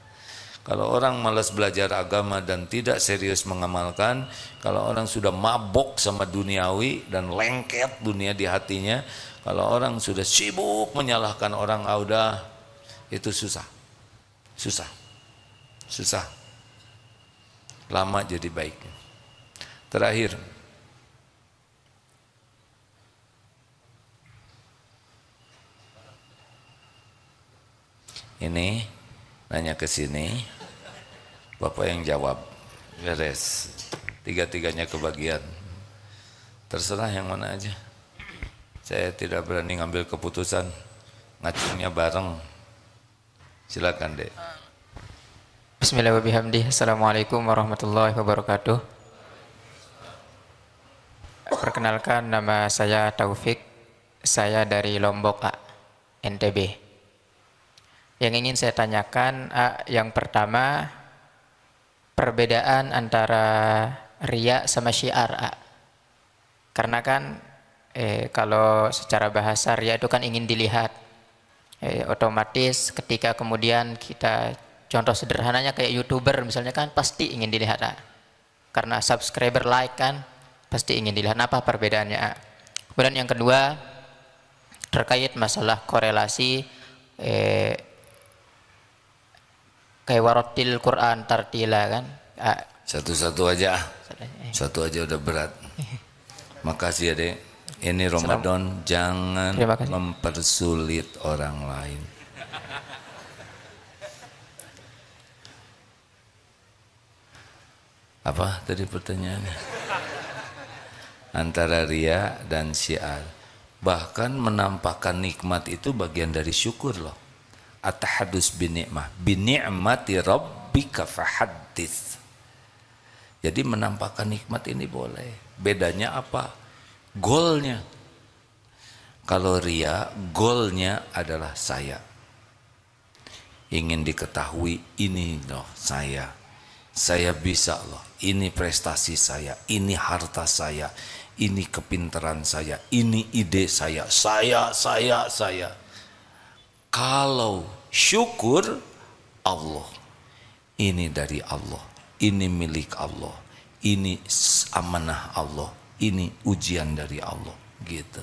Kalau orang malas belajar agama dan tidak serius mengamalkan, kalau orang sudah mabok sama duniawi dan lengket dunia di hatinya, kalau orang sudah sibuk menyalahkan orang, udah, itu susah. Lama jadi baik. Terakhir, ini nanya ke sini, Bapak yang jawab, beres. Tiga-tiganya kebagian. Terserah yang mana aja. Saya tidak berani ngambil keputusan, ngacungnya bareng. Silakan, Dek. Bismillahirrahmanirrahim. Assalamualaikum warahmatullahi wabarakatuh. Perkenalkan, nama saya Taufik. Saya dari Lombok, NTB. Yang ingin saya tanyakan, yang pertama, perbedaan antara riya sama syiar. Karena kan kalau secara bahasa riya itu kan ingin dilihat. Otomatis ketika kemudian kita, contoh sederhananya kayak YouTuber misalnya kan pasti ingin dilihat. Karena subscriber, like kan pasti ingin dilihat. Apa perbedaannya? Kemudian yang kedua, terkait masalah korelasi kayak warotil Quran tartila kan. Satu-satu aja. Satu aja udah berat. Makasih ya, Dek. Ini Ramadan jangan Terima kasih. mempersulit orang lain. Apa tadi pertanyaannya? Antara riya dan syiar. Bahkan menampakkan nikmat itu bagian dari syukur loh. At-tahaddus binikmah. Bini'mati rabbika fahaddits. Jadi menampakkan nikmat ini boleh. Bedanya apa? Goalnya. Kalau riya, goalnya adalah saya. Ingin diketahui ini loh saya. Saya bisa loh, ini prestasi saya, ini harta saya, ini kepintaran saya, ini ide saya. Kalau syukur, Allah, ini dari Allah, ini milik Allah, ini amanah Allah, ini ujian dari Allah, gitu.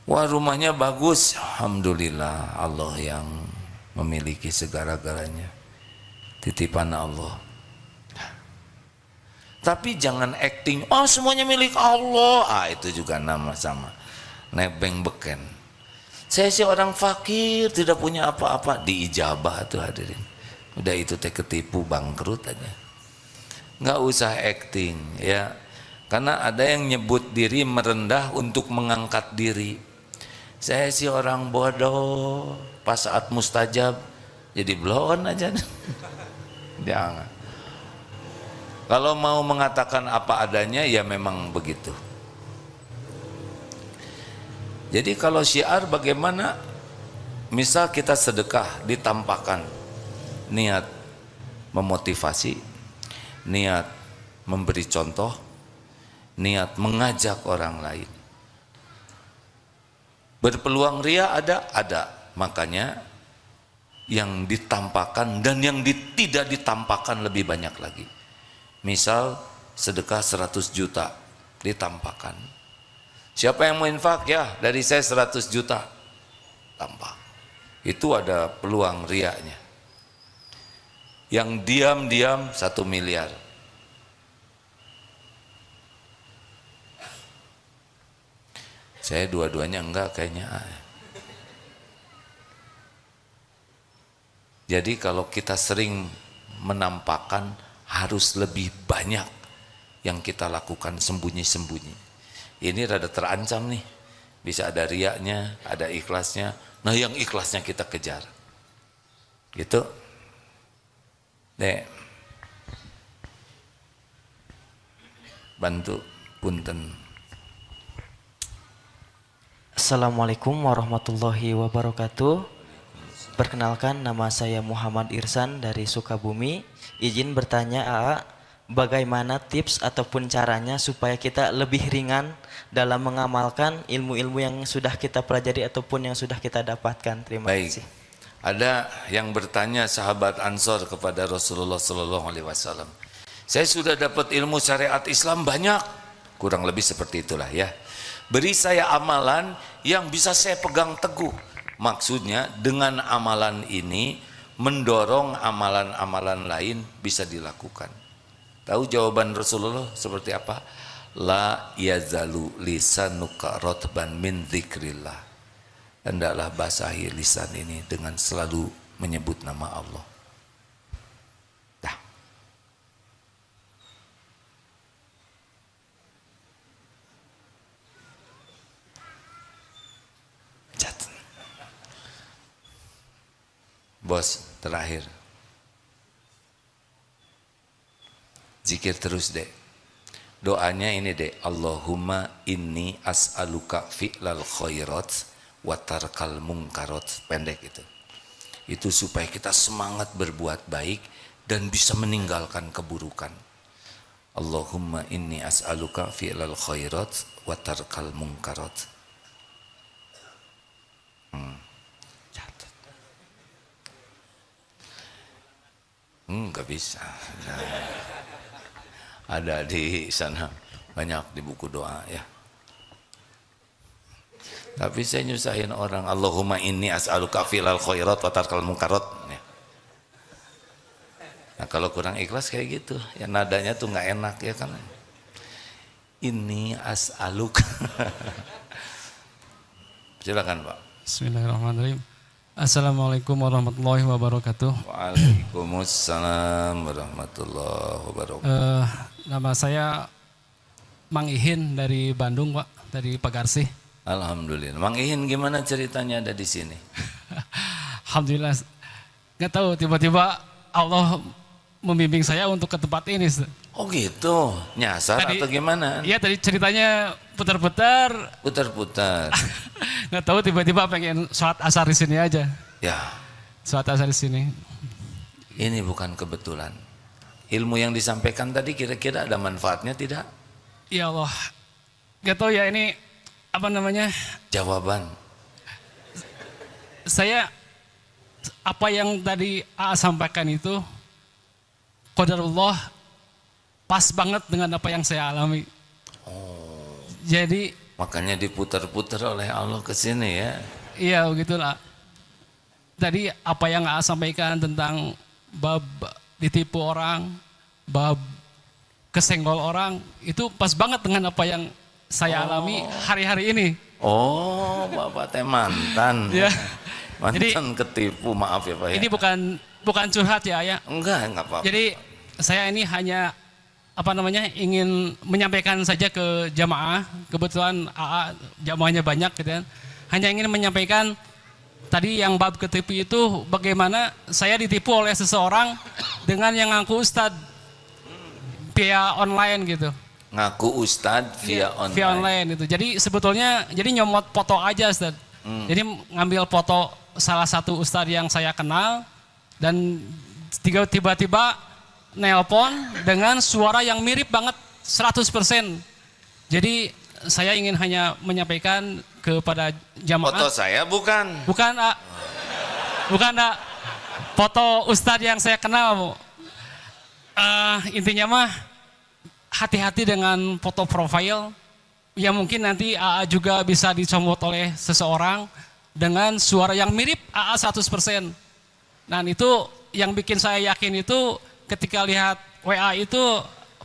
Wah, rumahnya bagus, alhamdulillah, Allah yang memiliki segala-galanya. Titipan Allah. Tapi jangan acting, oh semuanya milik Allah. Itu juga nama sama. Nebeng beken. Saya sih orang fakir, tidak punya apa-apa. Diijabah tuh hadirin. Udah itu teh ketipu, bangkrut aja. Nggak usah acting ya. Karena ada yang nyebut diri merendah untuk mengangkat diri. Saya sih orang bodoh, pas saat mustajab jadi blon aja. Jangan. Kalau mau mengatakan apa adanya ya memang begitu. Jadi kalau syiar bagaimana? Misal kita sedekah ditampakkan niat memotivasi, niat memberi contoh, niat mengajak orang lain. Berpeluang riya ada. Makanya yang ditampakkan dan yang tidak ditampakkan lebih banyak lagi. Misal sedekah 100 juta ditampakkan. Siapa yang mau infak? Ya dari saya 100 juta tampak. Itu ada peluang riyanya. Yang diam-diam 1 miliar. Saya dua-duanya enggak kayaknya. Jadi kalau kita sering menampakkan harus lebih banyak yang kita lakukan sembunyi-sembunyi. Ini rada terancam nih. Bisa ada riyanya, ada ikhlasnya. Nah yang ikhlasnya kita kejar. Gitu. Nek. Bantu punten. Assalamualaikum warahmatullahi wabarakatuh. Perkenalkan, nama saya Muhammad Irsan dari Sukabumi. Izin bertanya AA, bagaimana tips ataupun caranya supaya kita lebih ringan dalam mengamalkan ilmu-ilmu yang sudah kita pelajari ataupun yang sudah kita dapatkan. Terima Baik. kasih. Ada yang bertanya sahabat Ansor kepada Rasulullah Sallallahu Alaihi Wasallam. Saya sudah dapat ilmu syariat Islam banyak, kurang lebih seperti itulah ya. Beri saya amalan yang bisa saya pegang teguh. Maksudnya dengan amalan ini mendorong amalan-amalan lain bisa dilakukan. Tahu jawaban Rasulullah seperti apa? La yazalu lisanuka rotban min dzikrillah. Hendaklah basahi lisan ini dengan selalu menyebut nama Allah. Dah. Bos, terakhir. Zikir terus deh. Doanya ini deh. Allahumma inni as'aluka fi'lal khairat wa tarkal munkarat. Pendek itu. Itu supaya kita semangat berbuat baik dan bisa meninggalkan keburukan. Allahumma inni as'aluka fi'lal khairat wa tarkal munkarat. Nggak bisa. Ada di sana banyak di buku doa ya. Tapi saya nyusahin orang. Allahumma inni as'aluka fi'lal khairat wa tarkal munkarat. Ya. Nah kalau kurang ikhlas kayak gitu, ya nadanya tuh nggak enak ya kan. Ini as'aluk. Silakan Pak. Bismillahirrahmanirrahim. Assalamualaikum warahmatullahi wabarakatuh. Waalaikumsalam warahmatullahi wabarakatuh. Nama saya Mang Ihin dari Bandung, Pak, dari Pagarsih. Alhamdulillah. Mang Ihin gimana ceritanya ada di sini? Alhamdulillah. Nggak tahu tiba-tiba Allah membimbing saya untuk ke tempat ini. Oh gitu, nyasar Tadi- atau gimana? Iya, tadi ceritanya putar-putar. Putar-putar. Nggak tahu tiba-tiba pengen sholat asar di sini aja. Ya, Sholat asar di sini. ini bukan kebetulan. Ilmu yang disampaikan tadi kira-kira ada manfaatnya tidak? Ya Allah. Nggak tahu ya ini apa namanya? Jawaban. Saya apa yang tadi AA sampaikan itu qadarullah pas banget dengan apa yang saya alami. Jadi Makanya diputar-putar oleh Allah ke sini ya. iya begitulah. Tadi apa yang AA sampaikan tentang bab ditipu orang, bab kesenggol orang, itu pas banget dengan apa yang saya alami hari-hari ini. Oh, Bapak teh mantan. Ya. Mantan ketipu, maaf ya Pak ya. Ini bukan curhat ya, ya. Enggak apa-apa. Jadi saya ini hanya ingin menyampaikan saja ke jamaah. Kebetulan AA jamaahnya banyak gitu kan. Hanya ingin menyampaikan tadi yang bab ketipu itu bagaimana saya ditipu oleh seseorang dengan yang ngaku ustadz via online gitu. Ngaku ustadz via online. Via online itu. Jadi sebetulnya nyomot foto aja Ustadz. Jadi ngambil foto salah satu ustadz yang saya kenal dan tiba-tiba nelpon dengan suara yang mirip banget 100%. Jadi saya ingin hanya menyampaikan kepada jamaah. Foto saya bukan. Bukan, A. Bukan, A. Foto ustadz yang saya kenal. Intinya mah hati-hati dengan foto profil yang mungkin nanti AA juga bisa dicomot oleh seseorang dengan suara yang mirip AA 100%. Nah itu yang bikin saya yakin itu ketika lihat WA itu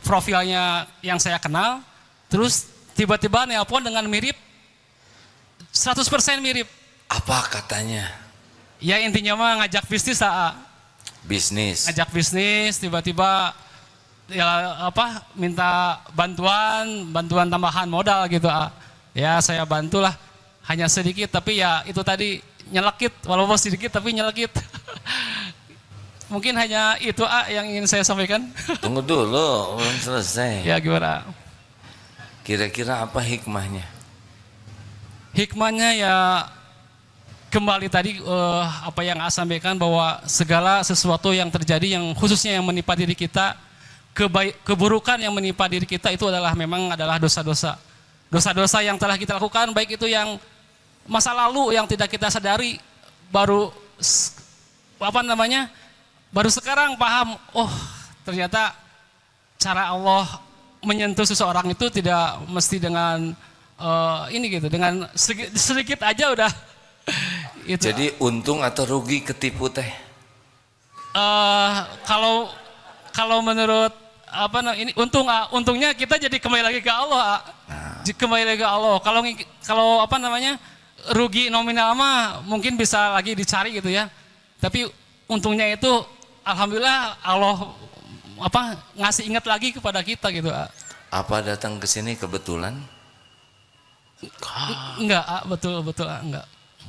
profilnya yang saya kenal, terus tiba-tiba nelpon dengan mirip 100% mirip. Apa katanya? Ya intinya mah ngajak bisnis AA. Bisnis. Ngajak bisnis tiba-tiba ya minta bantuan tambahan modal gitu. Ya saya bantulah hanya sedikit tapi ya itu tadi nyelekit walaupun sedikit tapi nyelekit. Mungkin hanya itu yang ingin saya sampaikan. Tunggu dulu, belum selesai. Ya gimana? Kira-kira apa hikmahnya? Hikmahnya ya kembali tadi apa yang saya sampaikan bahwa segala sesuatu yang terjadi yang khususnya yang menimpa diri kita, keburukan yang menimpa diri kita itu memang adalah dosa-dosa. Dosa-dosa yang telah kita lakukan, baik itu yang masa lalu yang tidak kita sadari, baru baru sekarang paham, oh ternyata cara Allah menyentuh seseorang itu tidak mesti dengan dengan sedikit aja udah. Itu. Jadi untung atau rugi ketipu teh? Kalau menurut ini untungnya kita jadi kembali lagi ke Allah. Kembali lagi ke Allah. Kalau rugi nominal mah mungkin bisa lagi dicari gitu ya. Tapi untungnya itu alhamdulillah Allah ngasih ingat lagi kepada kita gitu. Apa datang ke sini kebetulan? Enggak, betul enggak.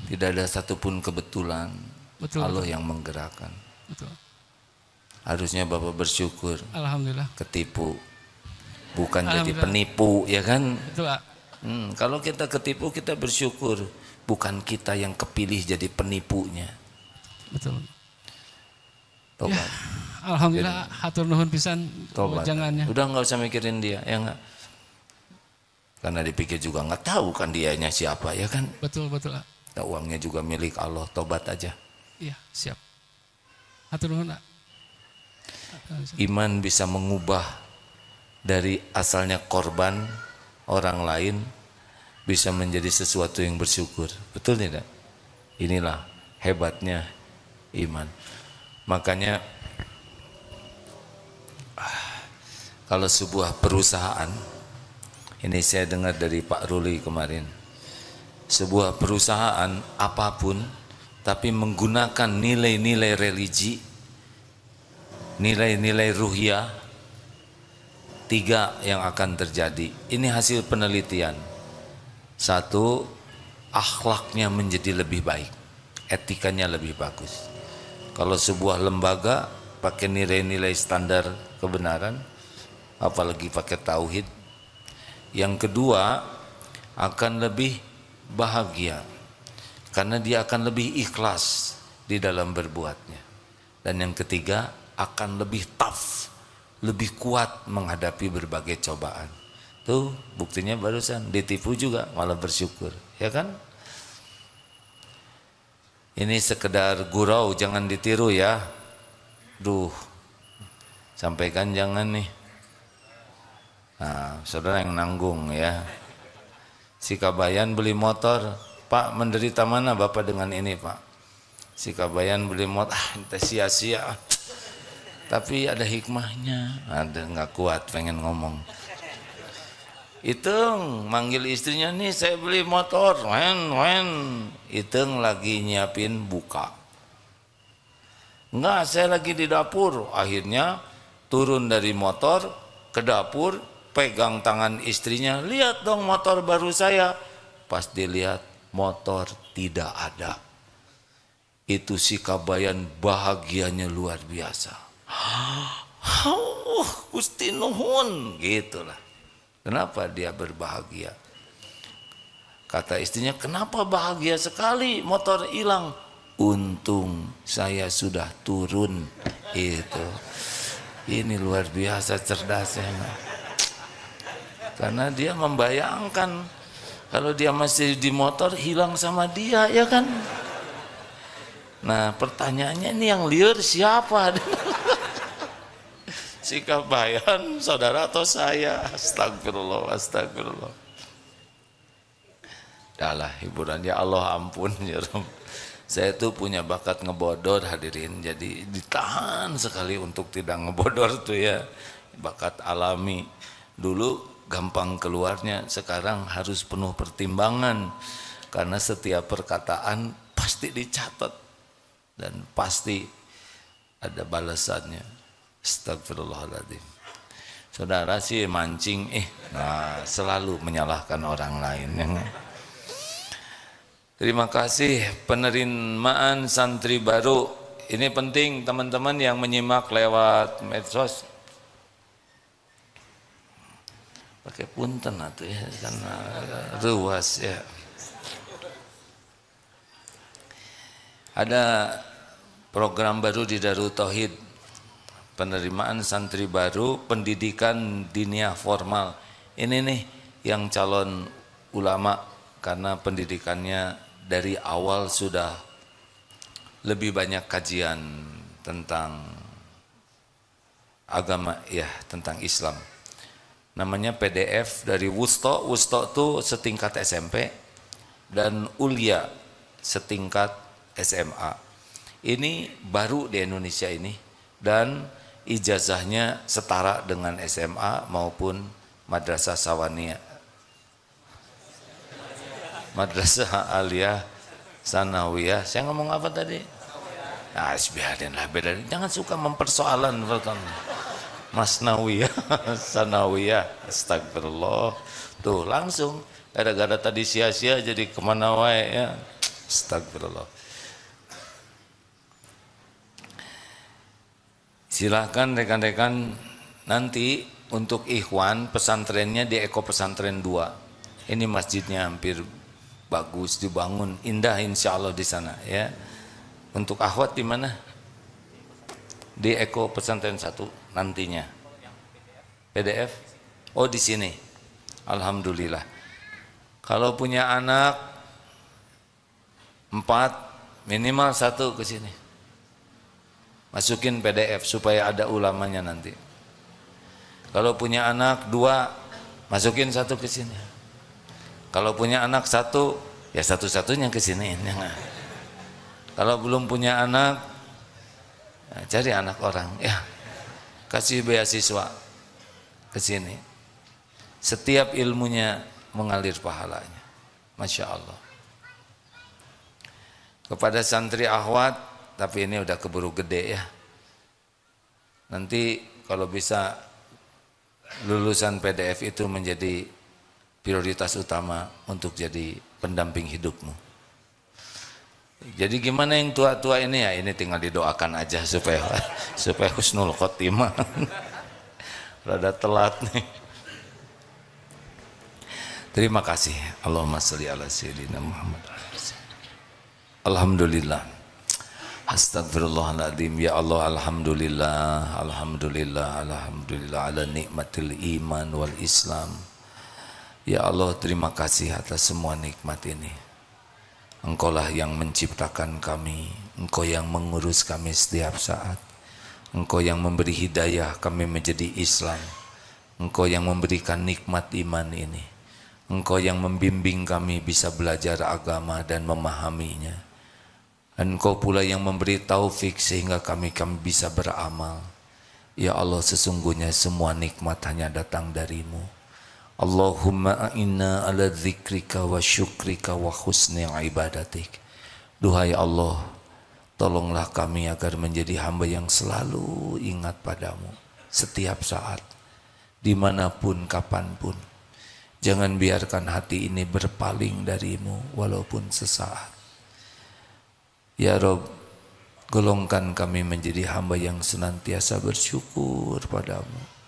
Tidak ada satupun kebetulan. Betul. Allah yang menggerakkan. Betul. Harusnya Bapak bersyukur. Alhamdulillah. Ketipu. Bukan jadi penipu, ya kan? Betul, Pak. Kalau kita ketipu kita bersyukur. Bukan kita yang kepilih jadi penipunya. Betul. Tobat. Ya, alhamdulillah hatur nuhun pisan Tobat. jangannya. Udah nggak usah mikirin dia, ya nggak? Karena dipikir juga nggak tahu kan dianya siapa, ya kan? Betul, Pak. Nah, uangnya juga milik Allah, tobat aja. Iya, siap. Hatur nuhun, Pak. Iman bisa mengubah dari asalnya korban orang lain bisa menjadi sesuatu yang bersyukur. Betul tidak? Inilah hebatnya iman. Makanya kalau sebuah perusahaan Ini saya dengar dari Pak Ruli kemarin. Sebuah perusahaan apapun tapi menggunakan nilai-nilai religi, nilai-nilai ruhiyah, 3 yang akan terjadi. Ini hasil penelitian. 1, akhlaknya menjadi lebih baik, etikanya lebih bagus. Kalau sebuah lembaga pakai nilai-nilai standar kebenaran, apalagi pakai tauhid. Yang kedua, akan lebih bahagia karena dia akan lebih ikhlas di dalam berbuatnya. Dan yang ketiga, akan lebih tough, lebih kuat menghadapi berbagai cobaan. Tuh buktinya barusan ditipu juga malah bersyukur, ya kan? Ini sekedar gurau, jangan ditiru ya. Duh, sampaikan jangan nih. Nah, saudara yang nanggung ya. Si Kabayan beli motor, Pak menderita mana Bapak dengan ini Pak? Si Kabayan beli motor, ente sia-sia. Tapi ada hikmahnya, ada nggak kuat pengen ngomong. Iteng manggil istrinya, nih saya beli motor, Iteng lagi nyiapin buka. Enggak, saya lagi di dapur. Akhirnya turun dari motor ke dapur, pegang tangan istrinya, lihat dong motor baru saya. Pas dilihat motor tidak ada. Itu si Kabayan bahagianya luar biasa. Gusti nuhun, gitulah. Kenapa dia berbahagia? Kata istrinya, kenapa bahagia sekali motor hilang? Untung saya sudah turun. Itu. Ini luar biasa cerdasnya. Karena dia membayangkan kalau dia masih di motor hilang sama dia, ya kan? Nah pertanyaannya, ini yang liar siapa? Si Kabayan, saudara atau saya? Astagfirullah, astagfirullah. Dahlah hiburan, ya Allah ampun ya Rabb. Saya tuh punya bakat ngebodor hadirin, jadi ditahan sekali untuk tidak ngebodor tuh ya. Bakat alami. Dulu gampang keluarnya, sekarang harus penuh pertimbangan. Karena setiap perkataan pasti dicatat dan pasti ada balasannya. Astagfirullahaladzim. Saudara sih mancing, selalu menyalahkan orang lain. Terima kasih penerimaan santri baru. Ini penting teman-teman yang menyimak lewat medsos. Pakai punten atuh ya, karena ruas ya. Ada program baru di Darut Tauhid, penerimaan santri baru, pendidikan diniyah formal. Ini nih yang calon ulama, karena pendidikannya dari awal sudah lebih banyak kajian tentang agama ya, tentang Islam. Namanya PDF dari Wusto. Wusto itu setingkat SMP dan Ulia setingkat SMA. Ini baru di Indonesia ini, dan ijazahnya setara dengan SMA maupun Madrasah Sawaniyah, Madrasah Aliyah Sanawiyah. Saya ngomong apa tadi? Nah, biarin lah, beda. Jangan suka mempersoalan Masnawiyah, Sanawiyah. Astagfirullah. Tuh langsung gara-gara tadi sia-sia jadi kemana wae ya. Astagfirullah. Silahkan rekan-rekan, nanti untuk ikhwan pesantrennya di Eko Pesantren 2. Ini masjidnya hampir bagus dibangun, indah insya Allah di sana ya. Untuk akhwat di mana? Di Eko Pesantren 1 nantinya. PDF? Oh di sini. Alhamdulillah. Kalau punya anak 4, minimal 1 ke sini. Masukin PDF supaya ada ulamanya nanti. Kalau punya anak 2, masukin 1 ke sini. Kalau punya anak 1, ya satu-satunya ke sini. Kalau belum punya anak, ya cari anak orang, ya kasih beasiswa ke sini. Setiap ilmunya mengalir pahalanya. Masya Allah. Kepada santri akhwat, tapi ini udah keburu gede ya. Nanti kalau bisa lulusan PDF itu menjadi prioritas utama untuk jadi pendamping hidupmu. Jadi gimana yang tua-tua ini ya, ini tinggal didoakan aja supaya husnul khotimah. Rada telat nih. Terima kasih. Allahumma sholli ala sayyidina Muhammad. Alhamdulillah. Astagfirullahaladzim. Ya Allah, alhamdulillah, alhamdulillah, alhamdulillah ala nikmatil iman wal Islam. Ya Allah, terima kasih atas semua nikmat ini. Engkaulah yang menciptakan kami, Engkau yang mengurus kami setiap saat, Engkau yang memberi hidayah kami menjadi Islam, Engkau yang memberikan nikmat iman ini, Engkau yang membimbing kami bisa belajar agama dan memahaminya, dan Engkau pula yang memberi taufik sehingga kami bisa beramal. Ya Allah, sesungguhnya semua nikmat hanya datang darimu. Allahumma a'inna ala dzikrika wa syukrika wa husni ibadatik. Duhai Allah, tolonglah kami agar menjadi hamba yang selalu ingat padamu setiap saat, dimanapun, kapanpun. Jangan biarkan hati ini berpaling darimu walaupun sesaat. Ya Rob, golongkan kami menjadi hamba yang senantiasa bersyukur padamu.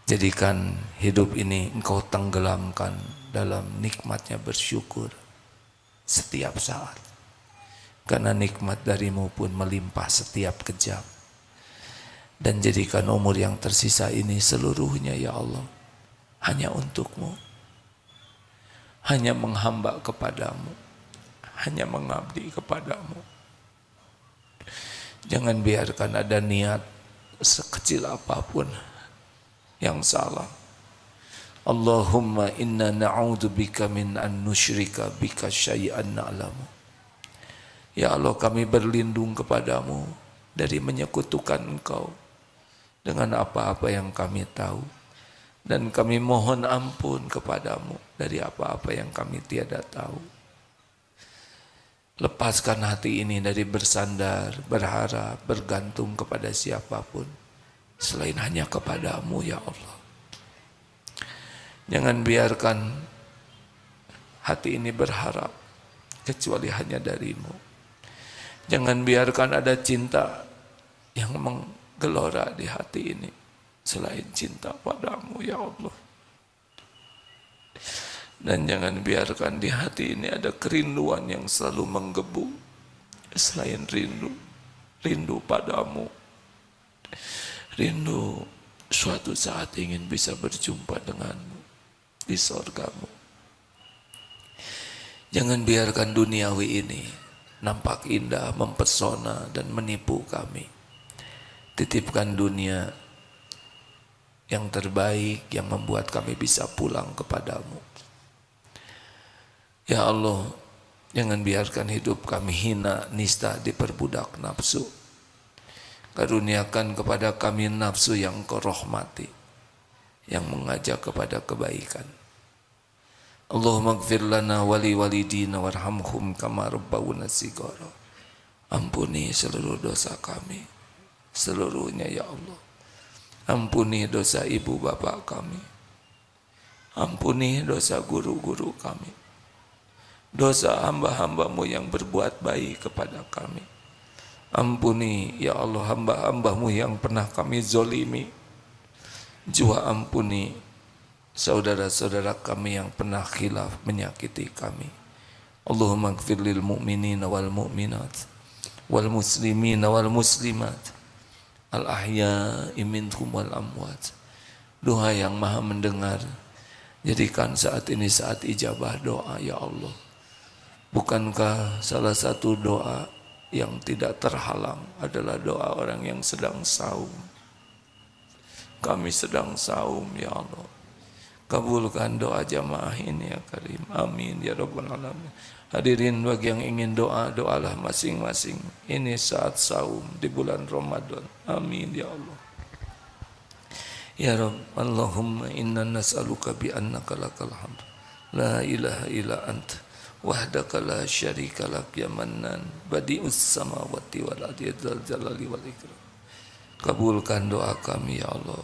Jadikan hidup ini Engkau tenggelamkan dalam nikmatnya bersyukur setiap saat. Karena nikmat darimu pun melimpah setiap kejam. Dan jadikan umur yang tersisa ini seluruhnya ya Allah hanya untukmu. Hanya menghamba kepadamu. Hanya mengabdi kepadamu. Jangan biarkan ada niat sekecil apapun yang salah. Allahumma inna na'udzubika min an nusyrika bika syai'an na'lamu. Ya Allah, kami berlindung kepadamu dari menyekutukan Engkau dengan apa-apa yang kami tahu, dan kami mohon ampun kepadamu dari apa-apa yang kami tiada tahu. Lepaskan hati ini dari bersandar, berharap, bergantung kepada siapapun selain hanya kepadamu ya Allah. Jangan biarkan hati ini berharap kecuali hanya darimu. Jangan biarkan ada cinta yang menggelora di hati ini selain cinta padamu ya Allah. Dan jangan biarkan di hati ini ada kerinduan yang selalu menggebu selain rindu padamu. Rindu suatu saat ingin bisa berjumpa denganmu di sorgamu. Jangan biarkan duniawi ini nampak indah, mempesona dan menipu kami. Titipkan dunia yang terbaik yang membuat kami bisa pulang kepadamu. Ya Allah, jangan biarkan hidup kami hina, nista, diperbudak nafsu. Karuniakan kepada kami nafsu yang Kau rahmati, yang mengajak kepada kebaikan. Allahumma ighfir lana wali walidina warhamhum kama rabbawna shighara. Ampuni seluruh dosa kami, seluruhnya ya Allah. Ampuni dosa ibu bapak kami. Ampuni dosa guru-guru kami. Dosa hamba-hambamu yang berbuat baik kepada kami. Ampuni ya Allah hamba-hambamu yang pernah kami zolimi. Juga ampuni saudara-saudara kami yang pernah khilaf menyakiti kami. Allahumma ighfir lil mu'minina wal mu'minat wal muslimina wal muslimat al ahya'i minhum wal amwat. Doa yang maha mendengar, jadikan saat ini saat ijabah doa ya Allah. Bukankah salah satu doa yang tidak terhalang adalah doa orang yang sedang saum? Kami sedang saum ya Allah. Kabulkan doa jamaah ini ya Karim. Amin ya Rabbal Alamin. Hadirin bagi yang ingin doa, doalah masing-masing. Ini saat saum di bulan Ramadan. Amin ya Allah. Ya Rabb, Allahumma inna nas'aluka bi annaka lakal hamd la ilaha illa anta wahdaka la syarika lak ya mannan badi'us samawati wal ardi dzal jalali wal ikram. Kabulkan doa kami ya Allah.